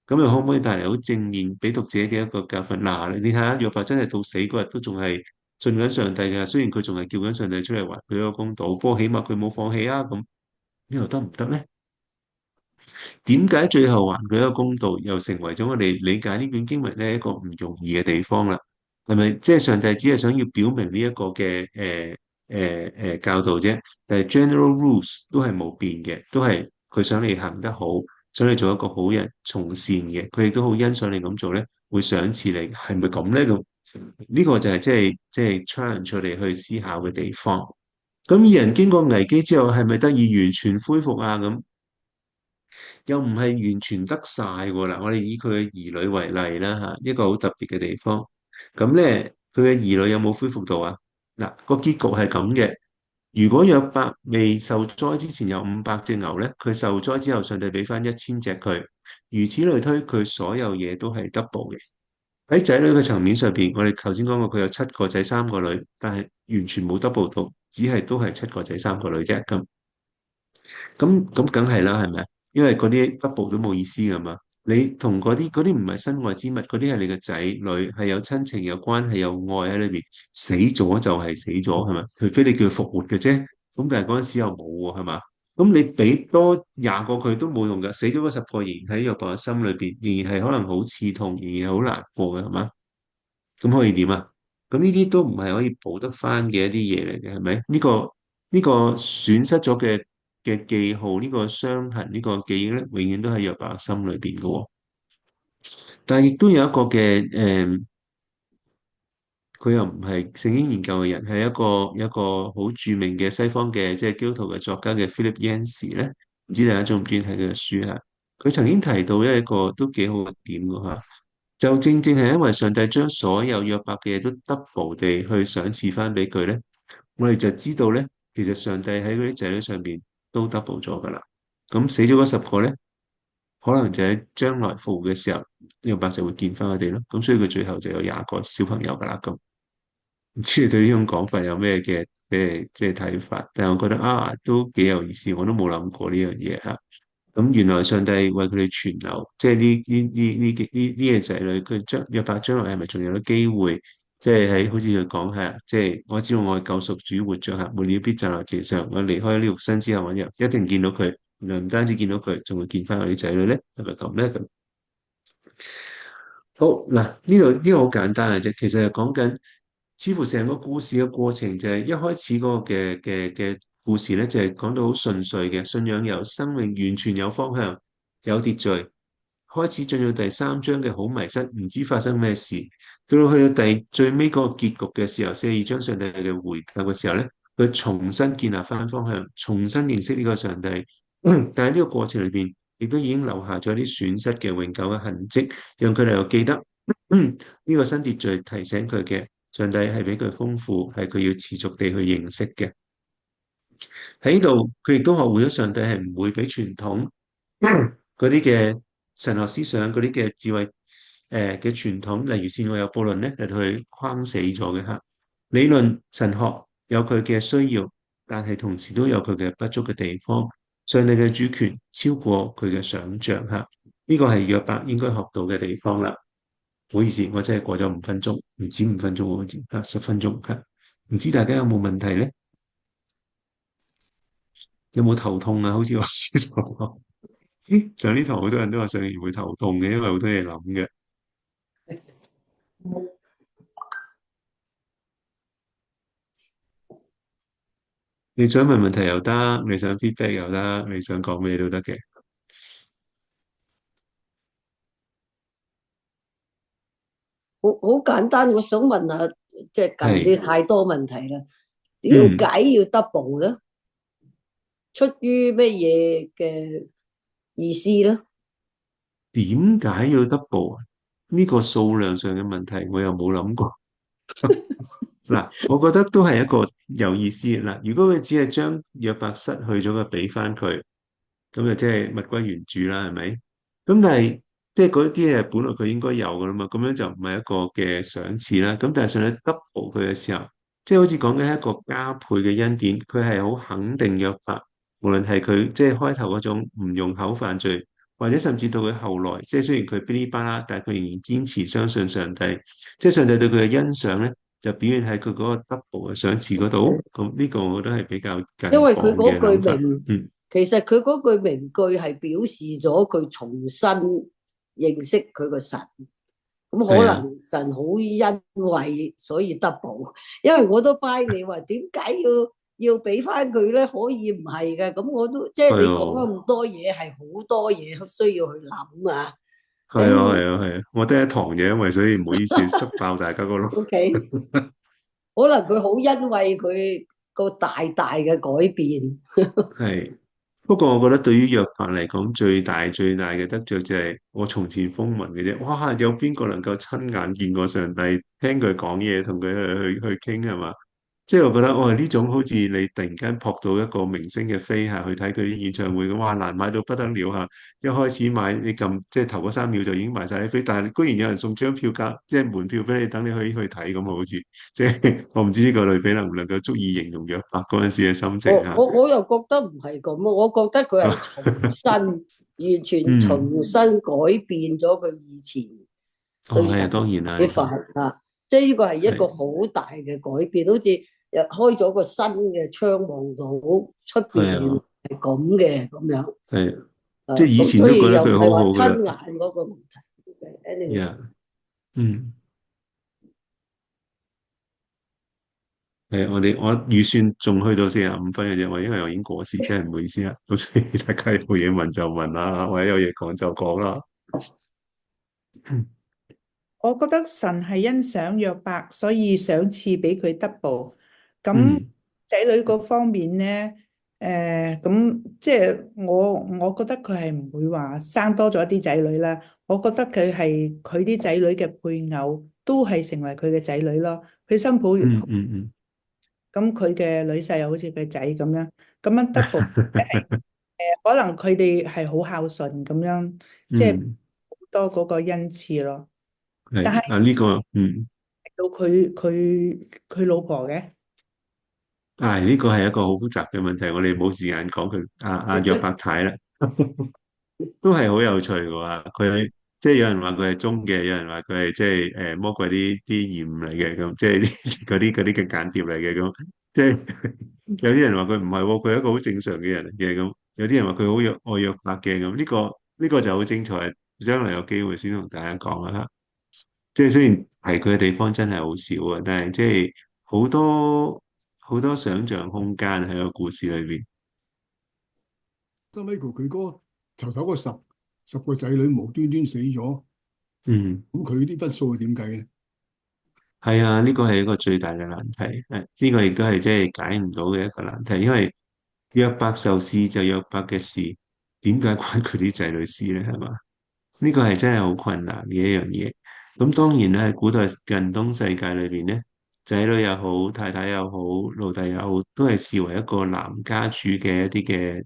咁又可唔可以帶嚟好正面俾讀者嘅一個教訓？嗱，你睇下約伯真係到死嗰日都仲係信緊上帝嘅，雖然佢仲係叫緊上帝出嚟還佢一個公道，不過起碼佢冇放棄啊。咁呢度得唔得咧？點解最後還佢一個公道，又成為咗我哋理解呢卷經文咧一個唔容易嘅地方啦？係咪即係上帝只係想要表明呢一個嘅教導啫？但係 general rules 都係冇變嘅，都係佢想你行得好，想你做一個好人，從善嘅，佢亦都好欣賞你咁做咧，會賞賜你，係咪咁咧？咁呢個就係即係 challenge 我哋去思考嘅地方。咁二人經過危機之後，係咪得以完全恢復啊？咁又唔係完全得晒喎嗱，我哋以佢嘅兒女為例啦嚇，一個好特別嘅地方。咁咧，佢嘅兒女有冇恢復到啊？嗱，個結局係咁嘅。如果約伯未受災之前有500隻牛咧，佢受災之後，上帝俾翻1000隻佢，如此類推，佢所有嘢都係 double 嘅。喺仔女嘅層面上邊，我哋頭先講過佢有7個仔3個女，但係完全冇 double 到，只係都係7個仔3個女啫咁。咁梗係啦，係咪？因為嗰啲 double 都冇意思噶嘛。你同嗰啲唔係身外之物，嗰啲係你嘅仔女，係有親情、有關係、有愛喺裏邊。死咗就係死咗，係咪？除非你叫佢復活嘅啫。咁但係嗰陣時又冇喎，係嘛？咁你俾多20個佢都冇用噶，死咗嗰10個仍然喺約伯嘅心裏邊，仍然係可能好刺痛，仍然係好難過嘅，係嘛？咁可以點啊？咁呢啲都唔係可以補得翻嘅一啲嘢嚟嘅，係咪？呢個損失咗嘅記號，呢個傷痕，呢個記憶咧，永遠都喺約伯心裏邊嘅喎。但係亦都有一個嘅佢又唔係聖經研究嘅人，係一個好著名嘅西方嘅即係基督徒嘅作家嘅 Philip Yancey 咧，唔知大家中唔中意睇佢嘅書啊？佢曾經提到一個都幾好嘅點嘅嚇。就正正係因為上帝將所有約伯嘅嘢都 double 地去賞賜翻俾佢咧，我哋就知道咧，其實上帝喺嗰啲仔女上邊都 double 咗噶啦。咁死咗嗰10個咧，可能就喺將來復活嘅時候，約伯就會見翻佢哋咯。咁所以佢最後就有20個小朋友噶啦。咁唔知你對呢種講法有咩嘅即係睇法，但係我覺得啊都幾有意思，我都冇諗過呢樣嘢嚇。咁原來上帝為佢哋存留，即係呢個仔女，佢約伯將來係咪仲有啲機會？即係喺好似佢講係，即係我知道我嘅救贖主活着嚇，末了必站立地上。我離開呢肉身之後，我一定見到佢。原來唔單止見到佢，仲會見翻我啲仔女咧，係咪咁咧？咁好嗱，呢個好簡單嘅啫，其實係講緊，似乎成個故事嘅過程就係一開始嗰個嘅故事咧，就係講到好順遂嘅，信仰由生命完全有方向、有秩序，開始進入第三章嘅好迷失，唔知發生咩事，到去到最尾嗰個結局嘅時候，42章上帝嘅回答嘅時候咧，佢重新建立翻方向，重新認識呢個上帝，但係呢個過程裏邊，亦都已經留下咗啲損失嘅永久嘅痕跡。讓佢哋又記得呢個新秩序提醒佢嘅上帝係比佢豐富，係佢要持續地去認識嘅。喺呢度，佢亦都學會咗上帝係唔會俾傳統嗰啲嘅神學思想、嗰啲嘅智慧嘅傳統，例如善惡有報論咧，嚟到去框死咗嘅嚇。理論神學有佢嘅需要，但係同時都有佢嘅不足嘅地方。上帝嘅主權超過佢嘅想像嚇，呢個係約伯應該學到嘅地方啦。唔好意思，我真係過咗5分鐘，唔止5分鐘，我好似得10分鐘嚇。唔知大家有冇問題咧？有冇頭痛啊？好似我先所講，上呢堂好多人都話上完會頭痛嘅，因為好多嘢諗嘅。你想問問題又得，你想 feedback 又得，你想講咩都得嘅。好簡單，我想問下，即係近係，啲太多問題啦。點嗯，解要 double 咧？出於咩嘢嘅意思咧？點解要 double 啊？呢個數量上嘅問題，我又冇諗過。嗱，我覺得都係一個有意思嘅嗱。如果佢只係將約伯失去咗嘅俾翻佢，咁就即係物歸原主啦，係咪？咁但係即係嗰啲嘢本來佢應該有噶啦嘛，咁樣就唔係一個嘅賞賜啦。咁但係上帝 double 佢嘅時候，即係好似講緊一個加倍嘅恩典，佢係好肯定約伯，無論係佢即係開頭嗰種唔用口犯罪，或者甚至到佢後來，即係雖然佢噼哩啪啦，但係佢仍然堅持相信上帝，即係上帝對佢嘅欣賞咧，就表現喺佢嗰個 double 嘅賞賜嗰度。咁呢個我覺得係比較因為佢近磅嘅嗰諗法。句名，嗯，其實佢嗰句名句係表示咗佢重新認識佢個神。咁可係啊，能神好欣慰，所以 double。因為我都 buy 你話點解要俾翻佢咧？可以唔係嘅。咁我都即係你講咗係啊。咁多嘢，係好多嘢需要去諗啊。係啊，係咁 啊，係啊，我得一堂嘅，因為所以唔好意思塞爆大家個窿。OK，可能佢好欣慰佢個大大嘅改變。係，不過我覺得對於約伯嚟講，最大嘅得着就係我從前風聞嘅啫。哇，有邊個能夠親眼見過上帝，聽佢講嘢，同佢去傾係嘛？即係我覺得，哇！呢種好似你突然間撲到一個明星嘅飛下去睇佢啲演唱會咁，哇！難買到不得了嚇！一開始買你撳即係頭嗰3秒就已經賣晒啲飛，但係居然有人送張票價，即係門票俾你，等你去睇咁啊！好似即係我唔知呢個類比能唔能夠足以形容約伯嗰陣時嘅心情嚇。我又覺得唔係咁啊，我覺得佢係重新，完全嗯，重新改變咗佢以前哦，係啊，對神當然啦，呢個嘅睇法啊，即係呢個係一個係，好大嘅改變，好似又開咗個新嘅窗望到出邊原來係啊，係咁嘅咁樣，係，即係啊，以前咁所都覺得佢以又唔係好好噶啦。話親眼嗰個問題。Anyway，呀，嗯。我預算仲去到45分嘅啫，我因為我已經過時，真係唔好意思啊。咁所以大家有嘢問就問啦，或者有嘢講就講啦。我覺得神係欣賞約伯，所以賞賜俾佢 double。咁嗯仔女嗰方面咧，咁即係我覺得佢係唔會話生多咗啲仔女啦。我覺得佢啲仔女嘅配偶都係成為佢嘅仔女咯。佢新抱嗯嗯嗯咁佢嘅女婿又好似佢仔咁樣 double，可能佢哋係好孝順咁樣，即係嗯，好多嗰個恩賜咯。但係係啊呢個到佢老婆嘅。呢個係一個好複雜嘅問題，我哋冇時間講佢約伯太啦。都係好有趣嘅話，佢即係有人話佢係忠嘅，有人話佢係即係魔鬼啲鹽嚟嘅咁，即係嗰啲嘅間諜嚟嘅咁，即係有啲人話佢唔係喎，佢係一個好正常嘅人嚟嘅咁，有啲人話佢好愛約伯嘅咁，呢個就好精彩，將來有機會先同大家講啦。即係雖然係佢嘅地方真係好少啊，但係即係好多好多想象空間喺個故事裏邊。周尾佢嗰頭嗰十個仔女無端端死咗，嗯。咁佢啲筆數係點計咧？係啊，呢個係一個最大嘅難題，呢個亦都係即係解唔到嘅一個難題，因為約伯受試就約伯嘅事，點解關佢啲仔女事咧？係嘛？呢個係真係好困難嘅一樣嘢。咁當然咧，喺古代近東世界裏邊咧，仔女又好，太太又好，奴隸又好，都係視為一個男家主嘅一啲嘅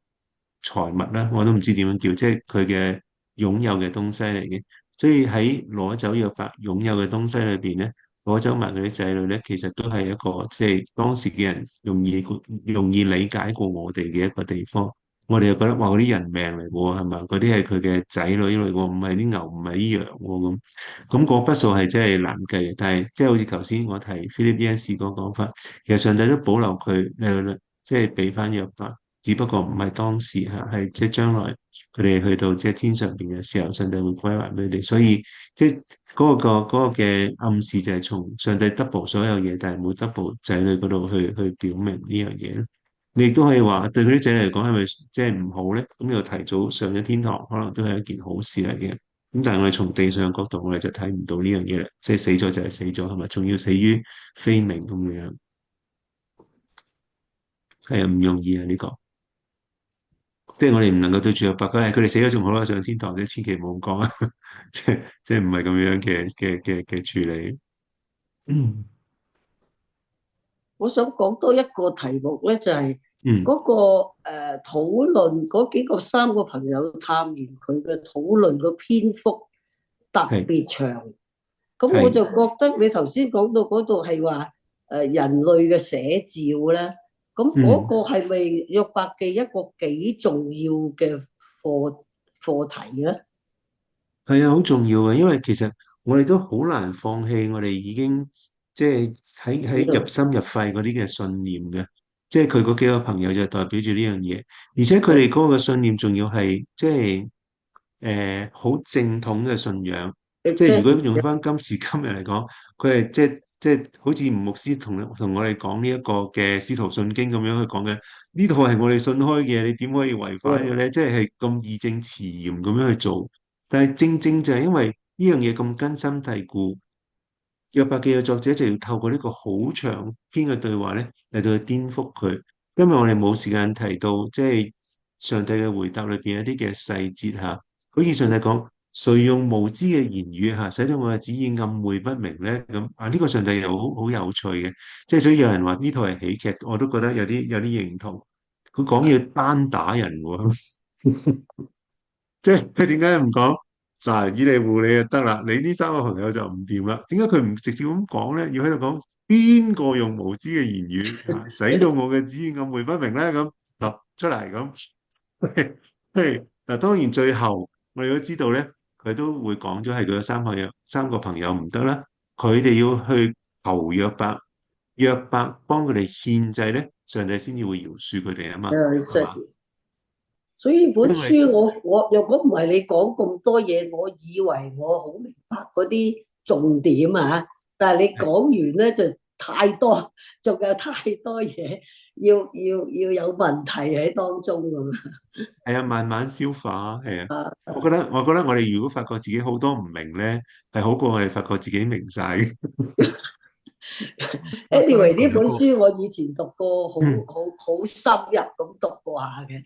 財物啦。我都唔知點樣叫，即係佢嘅擁有嘅東西嚟嘅。所以喺攞走約伯擁有嘅東西裏邊咧，攞走埋佢啲仔女咧，其實都係一個即係當時嘅人容易理解過我哋嘅一個地方。我哋又覺得話嗰啲人命嚟喎，係嘛？嗰啲係佢嘅仔女嚟喎，唔係啲牛，唔係啲羊喎咁。咁嗰筆數係真係難計嘅。但係即係好似頭先我提菲律賓士個講法，其實上帝都保留佢即係俾翻約伯，只不過唔係當時嚇，係即係將來佢哋去到即係天上邊嘅時候，上帝會歸還俾你。所以即係嗰個嘅暗示就係從上帝 double 所有嘢，但係冇 double 仔女嗰度去表明呢樣嘢。你亦都可以話對佢啲仔嚟講係咪即係唔好咧？咁又提早上咗天堂，可能都係一件好事嚟嘅。咁但係我哋從地上嘅角度，我哋就睇唔到呢樣嘢啦。即係死咗就係死咗，係咪？仲要死於非命咁樣，係啊，唔容易啊呢個。即係我哋唔能夠對住個白骨，佢哋死咗仲好啦，上天堂，你千祈唔好咁講啊！即係唔係咁樣嘅處理。嗯我想講多一個題目咧，就係嗯，嗰個討論嗰幾個三個朋友探員佢嘅討論個篇幅特係別長，咁我係就覺得你頭先講到嗰度係話人類嘅寫照咧，咁嗰嗯。個係咪約伯記一個幾重要嘅課題咧？係啊，好重要啊！因為其實我哋都好難放棄我哋已經即係喺入心入肺嗰啲嘅信念嘅，即係佢嗰幾個朋友就代表住呢樣嘢，而且佢哋嗰個嘅信念仲要係即係好正統嘅信仰，即係如果用翻今時今日嚟講，佢係即係好似吳牧師同我哋講呢一個嘅使徒信經咁樣去講嘅，呢套係我哋信開嘅，你點可以違反嘅咧？即係咁義正辭嚴咁樣去做。但係正正就係因為呢樣嘢咁根深蒂固，約伯記嘅作者就要透過呢個好長篇嘅對話咧嚟到去顛覆佢。因為我哋冇時間提到，即係上帝嘅回答裏邊一啲嘅細節嚇，好似上帝講：誰用無知嘅言語嚇，使到我嘅旨意暗昧不明咧？咁呢個上帝又好有趣嘅，即係所以有人話呢套係喜劇，我都覺得有啲認同。佢講要單打人喎。即係佢點解唔講嗱？以利戶你就得啦，你呢三個朋友就唔掂啦。點解佢唔直接咁講咧？要喺度講邊個用無知嘅言語使到我嘅旨意暗昧不明咧？咁嗱出嚟咁，係嗱，當然最後我哋都知道咧，佢都會講咗係佢嘅三個朋友唔得啦。佢哋要去求約伯，約伯幫佢哋獻祭咧，上帝先至會饒恕佢哋啊嘛，係嘛？所以本因為書我若果唔係你講咁多嘢，我以為我好明白嗰啲重點啊，但係你講完咧就太多，仲有太多嘢要有問題喺當中咁係啊，慢慢消化，係啊。啊。我覺得我哋如果發覺自己好多唔明咧，係好過我哋發覺自己明晒嘅。Anyway 呢本書我以前讀過，嗯好深入咁讀過下嘅。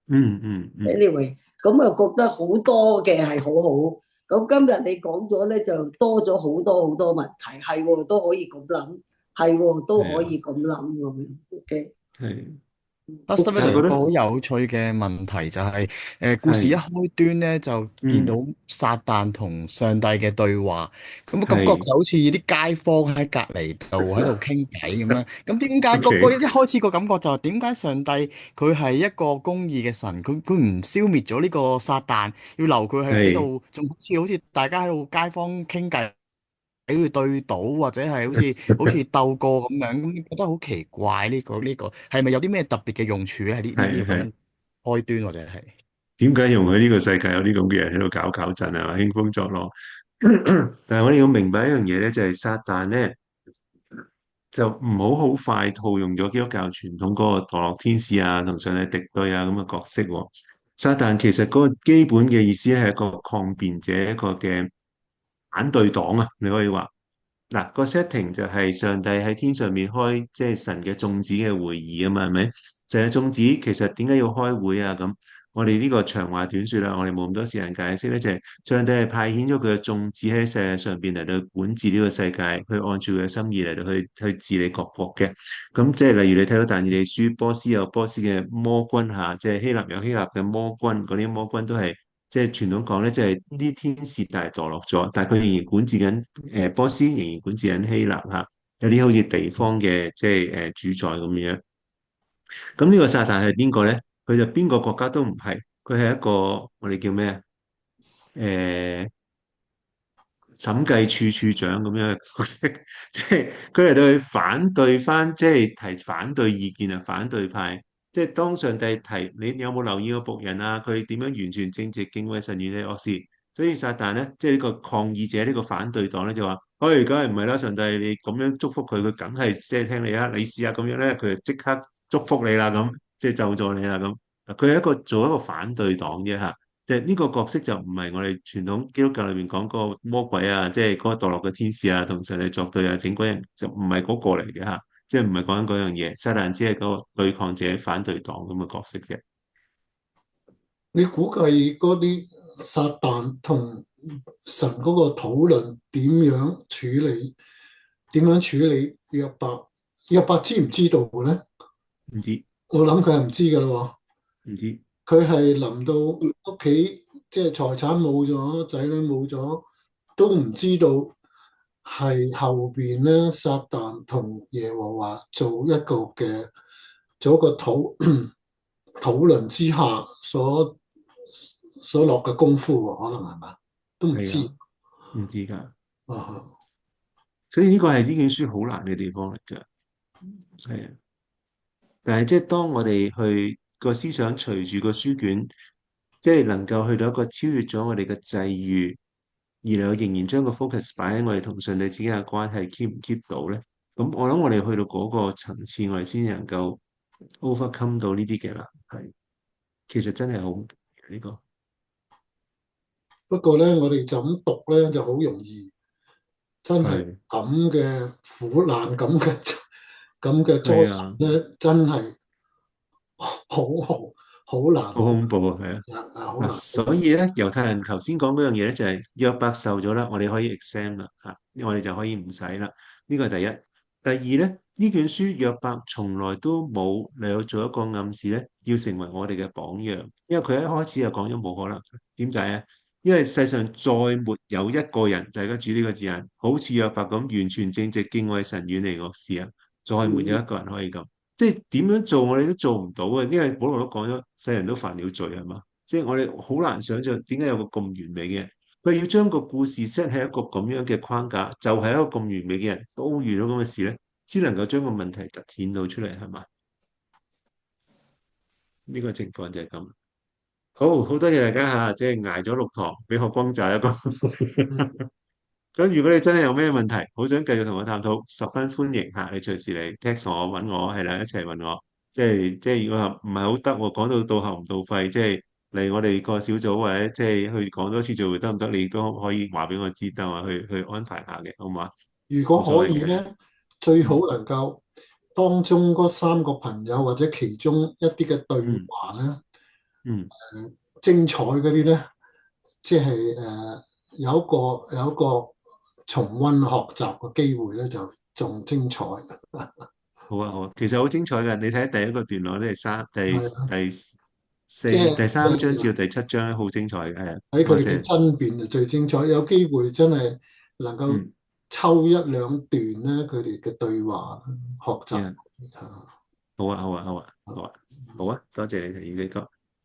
嗯。Anyway 咁又覺得好多嘅係好好。咁今日你講咗咧，就多咗好多好多問題，係喎都可以咁諗，係喎都可以咁諗咁樣。OK。係但Last 係覺得有個好有趣嘅問題就係、故事一係開端咧就見到嗯撒旦同上帝嘅對話，咁感覺係 就好似啲街坊喺隔離度喺度傾偈咁樣。咁點解個 OK 一開始個感覺就係點解上帝佢係一個公義嘅神，佢唔消滅咗呢個撒旦，要留佢喺係度，仲好似大家喺度街坊傾偈。喺度對賭或者係好似鬥過咁樣，咁覺得好奇怪呢個係咪有啲咩特別嘅用處咧？喺呢個係係開端或者係點解容許呢個世界有啲咁嘅人喺度搞震啊，興風作浪？但係我哋要明白一樣嘢咧，就係撒旦咧就唔好快套用咗基督教傳統嗰個墮落天使啊同上帝敵對啊咁嘅角色喎。撒旦其實嗰個基本嘅意思係一個抗辯者，一個嘅反對黨啊，你可以話。嗱，個 setting 就係上帝喺天上面開，即係神嘅眾子嘅會議啊嘛，係咪？神嘅眾子其實點解要開會啊？咁我哋呢個長話短説啦，我哋冇咁多時間解釋咧，就係上帝係派遣咗佢嘅眾子喺世界上邊嚟到管治呢個世界，去按照佢嘅心意嚟到去治理各國嘅。咁即係例如你睇到但以理書，波斯有波斯嘅魔君嚇，即係希臘有希臘嘅魔君，嗰啲魔君都係。即係傳統講咧，即係呢啲天使大墮落咗，但係佢仍然管治緊，波斯仍然管治緊希臘嚇，有啲好似地方嘅即係主宰咁樣。咁呢個撒旦係邊個咧？佢就邊個國家都唔係，佢係一個我哋叫咩啊？誒、審計處處長咁樣嘅角色，即係佢嚟到去反對翻，即係提反對意見啊，反對派。即係當上帝提你有冇留意個僕人啊？佢點樣完全正直敬畏神遠離惡事？所以撒旦咧，即係呢個抗議者呢個反對黨咧就話：，哎，梗係唔係啦！上帝你咁樣祝福佢，佢梗係即係聽你啦。你試下咁樣咧，佢就即刻祝福你啦，咁即係咒咗你啦咁。佢係做一個反對黨啫嚇。即係呢個角色就唔係我哋傳統基督教裏面講嗰個魔鬼啊，即係嗰個墮落嘅天使啊，同上帝作對啊，整鬼人就唔係嗰個嚟嘅嚇，即係唔係講緊嗰樣嘢。撒旦只係嗰個對抗者、反對黨咁嘅角色啫。你估計嗰啲撒旦同神嗰個討論點樣處理？點樣處理約伯？約伯知唔知道嘅咧？唔知我諗佢係唔知噶咯唔知，喎。佢係臨到屋企，即係財產冇咗，仔女冇咗，都唔知道係後邊咧撒旦同耶和華做一個討論之下所落嘅功夫喎，可能係嘛？都唔知係啊，唔知㗎。啊。所以呢個係呢卷書好難嘅地方嚟㗎。係啊，但係即係當我哋去個思想隨住個書卷，即係能夠去到一個超越咗我哋嘅際遇。而又仍然將個 focus 擺喺我哋同上帝之間嘅關係 keep 唔 keep 到咧？咁我諗我哋去到嗰個層次，我哋先能夠 overcome 到呢啲嘅啦。係，其實真係好呢個不過咧，我哋就咁讀咧就好容易，真係係咁嘅苦難，咁嘅災難係啊，咧，真係好難，好恐怖啊！係啊，嗱，好難。所以咧，猶太人頭先講嗰樣嘢咧，就係約伯受咗啦，我哋可以 exempt 啦嚇，我哋就可以唔使啦。呢個係第一。第二咧，呢卷書約伯從來都冇嚟到做一個暗示咧，要成為我哋嘅榜樣，因為佢一開始就講咗冇可能。點解啊？因為世上再沒有一個人，大家注呢個字眼，好似約伯咁完全正直敬畏神遠離惡事啊，再沒有一個人可以咁。即係點樣做我哋都做唔到啊！因為保羅都講咗，世人都犯了罪係嘛？即係我哋好難想象點解有個咁完美嘅人，佢要將個故事 set 喺一個咁樣嘅框架，就係一個咁完美嘅人都遇到咁嘅事咧，先能夠將個問題突顯到出嚟係嘛？呢個情況就係咁。好多謝大家嚇，即係捱咗6堂，俾學光仔一個。咁如果你真係有咩問題，好想繼續同我探討，十分歡迎嚇，你隨時嚟 text 我揾我，係啦，一齊揾我。即係如果話唔係好得喎，講到喉唔到肺，即係嚟我哋個小組或者即係去講多次聚會得唔得？你都可以話俾我知，得嘛？去安排下嘅，好嘛？如果冇所謂嘅。可以咧，最好嗯能夠當中嗰3個朋友或者其中一啲嘅對嗯話咧，嗯精彩嗰啲咧，即係有一個重溫學習嘅機會咧，就仲精彩。好啊，好啊，其實好精彩㗎。你睇第一個段落都係係啊，第即係第三章至到第七章咧，好精彩嘅，係啊，喺佢哋嘅我寫，爭辯就最精彩。有機會真係能夠嗯，抽一兩段咧，佢哋嘅對話學習呀啊。好啊，好啊，好啊，好啊，好啊，多謝你提議呢個。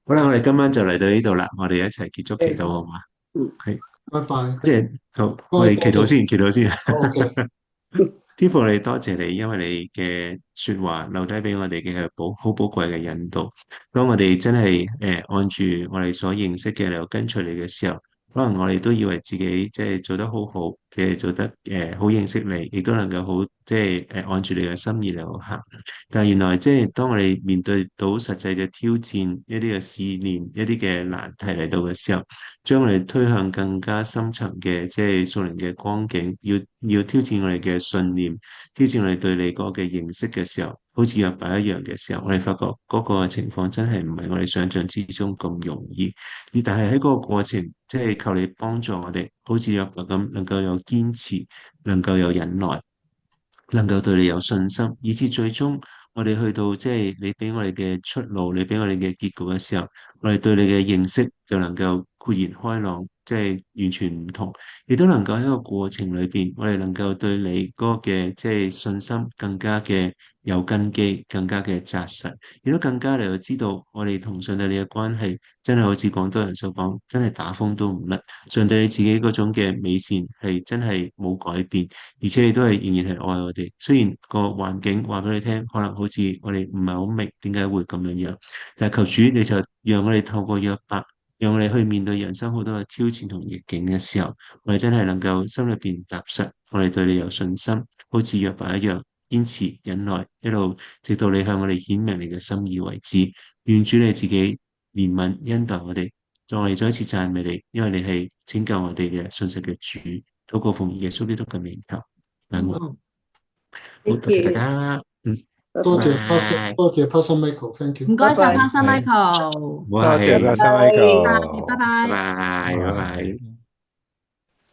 好啦，我哋今晚就嚟到呢度啦，我哋一齊結束祈禱好嘛？嗯，係，拜拜，多謝，好，多我哋祈禱謝，先，祈禱先。好 OK，天父，我哋多謝你，因為你嘅說話留低俾我哋嘅係好寶貴嘅引導。當我哋真係按住我哋所認識嘅嚟跟隨你嘅時候，可能我哋都以為自己即係做得好好，即係做得好認識你，亦都能夠好即係按住你嘅心意嚟行。但係原來即係當我哋面對到實際嘅挑戰、一啲嘅試煉、一啲嘅難題嚟到嘅時候，將我哋推向更加深層嘅即係屬靈嘅光景，要挑戰我哋嘅信念，挑戰我哋對你嗰個嘅認識嘅時候，好似約伯一樣嘅時候，我哋發覺嗰個情況真係唔係我哋想象之中咁容易。但係喺嗰個過程，即係求你幫助我哋，好似約伯咁，能夠有堅持，能夠有忍耐。能夠對你有信心，以至最終我哋去到即係你俾我哋嘅出路，你俾我哋嘅結局嘅時候，我哋對你嘅認識就能夠豁然開朗，即係完全唔同，亦都能夠喺個過程裏邊，我哋能夠對你嗰個嘅即係信心更加嘅有根基，更加嘅紮實，亦都更加嚟到知道我哋同上帝你嘅關係真係好似廣東人所講，真係打風都唔甩。上帝你自己嗰種嘅美善係真係冇改變。而且你都係仍然係愛我哋，雖然個環境話俾你聽，可能好似我哋唔係好明點解會咁樣樣，但係求主你就讓我哋透過約伯，讓我哋去面對人生好多嘅挑戰同逆境嘅時候，我哋真係能夠心裏邊踏實，我哋對你有信心，好似約伯一樣堅持忍耐，一路直到你向我哋顯明你嘅心意為止。願主你自己憐憫恩待我哋，再一次讚美你，因為你係拯救我哋嘅信實嘅主。禱告奉耶穌基督嘅名求。好，thank 多謝大 you，家，拜多謝 拜，拜，多謝 Pastor Michael，thank you。唔該晒拜拜，，Pastor 係，Michael，我多謝係，啦，新 拜 Michael，拜。拜拜，拜拜。拜。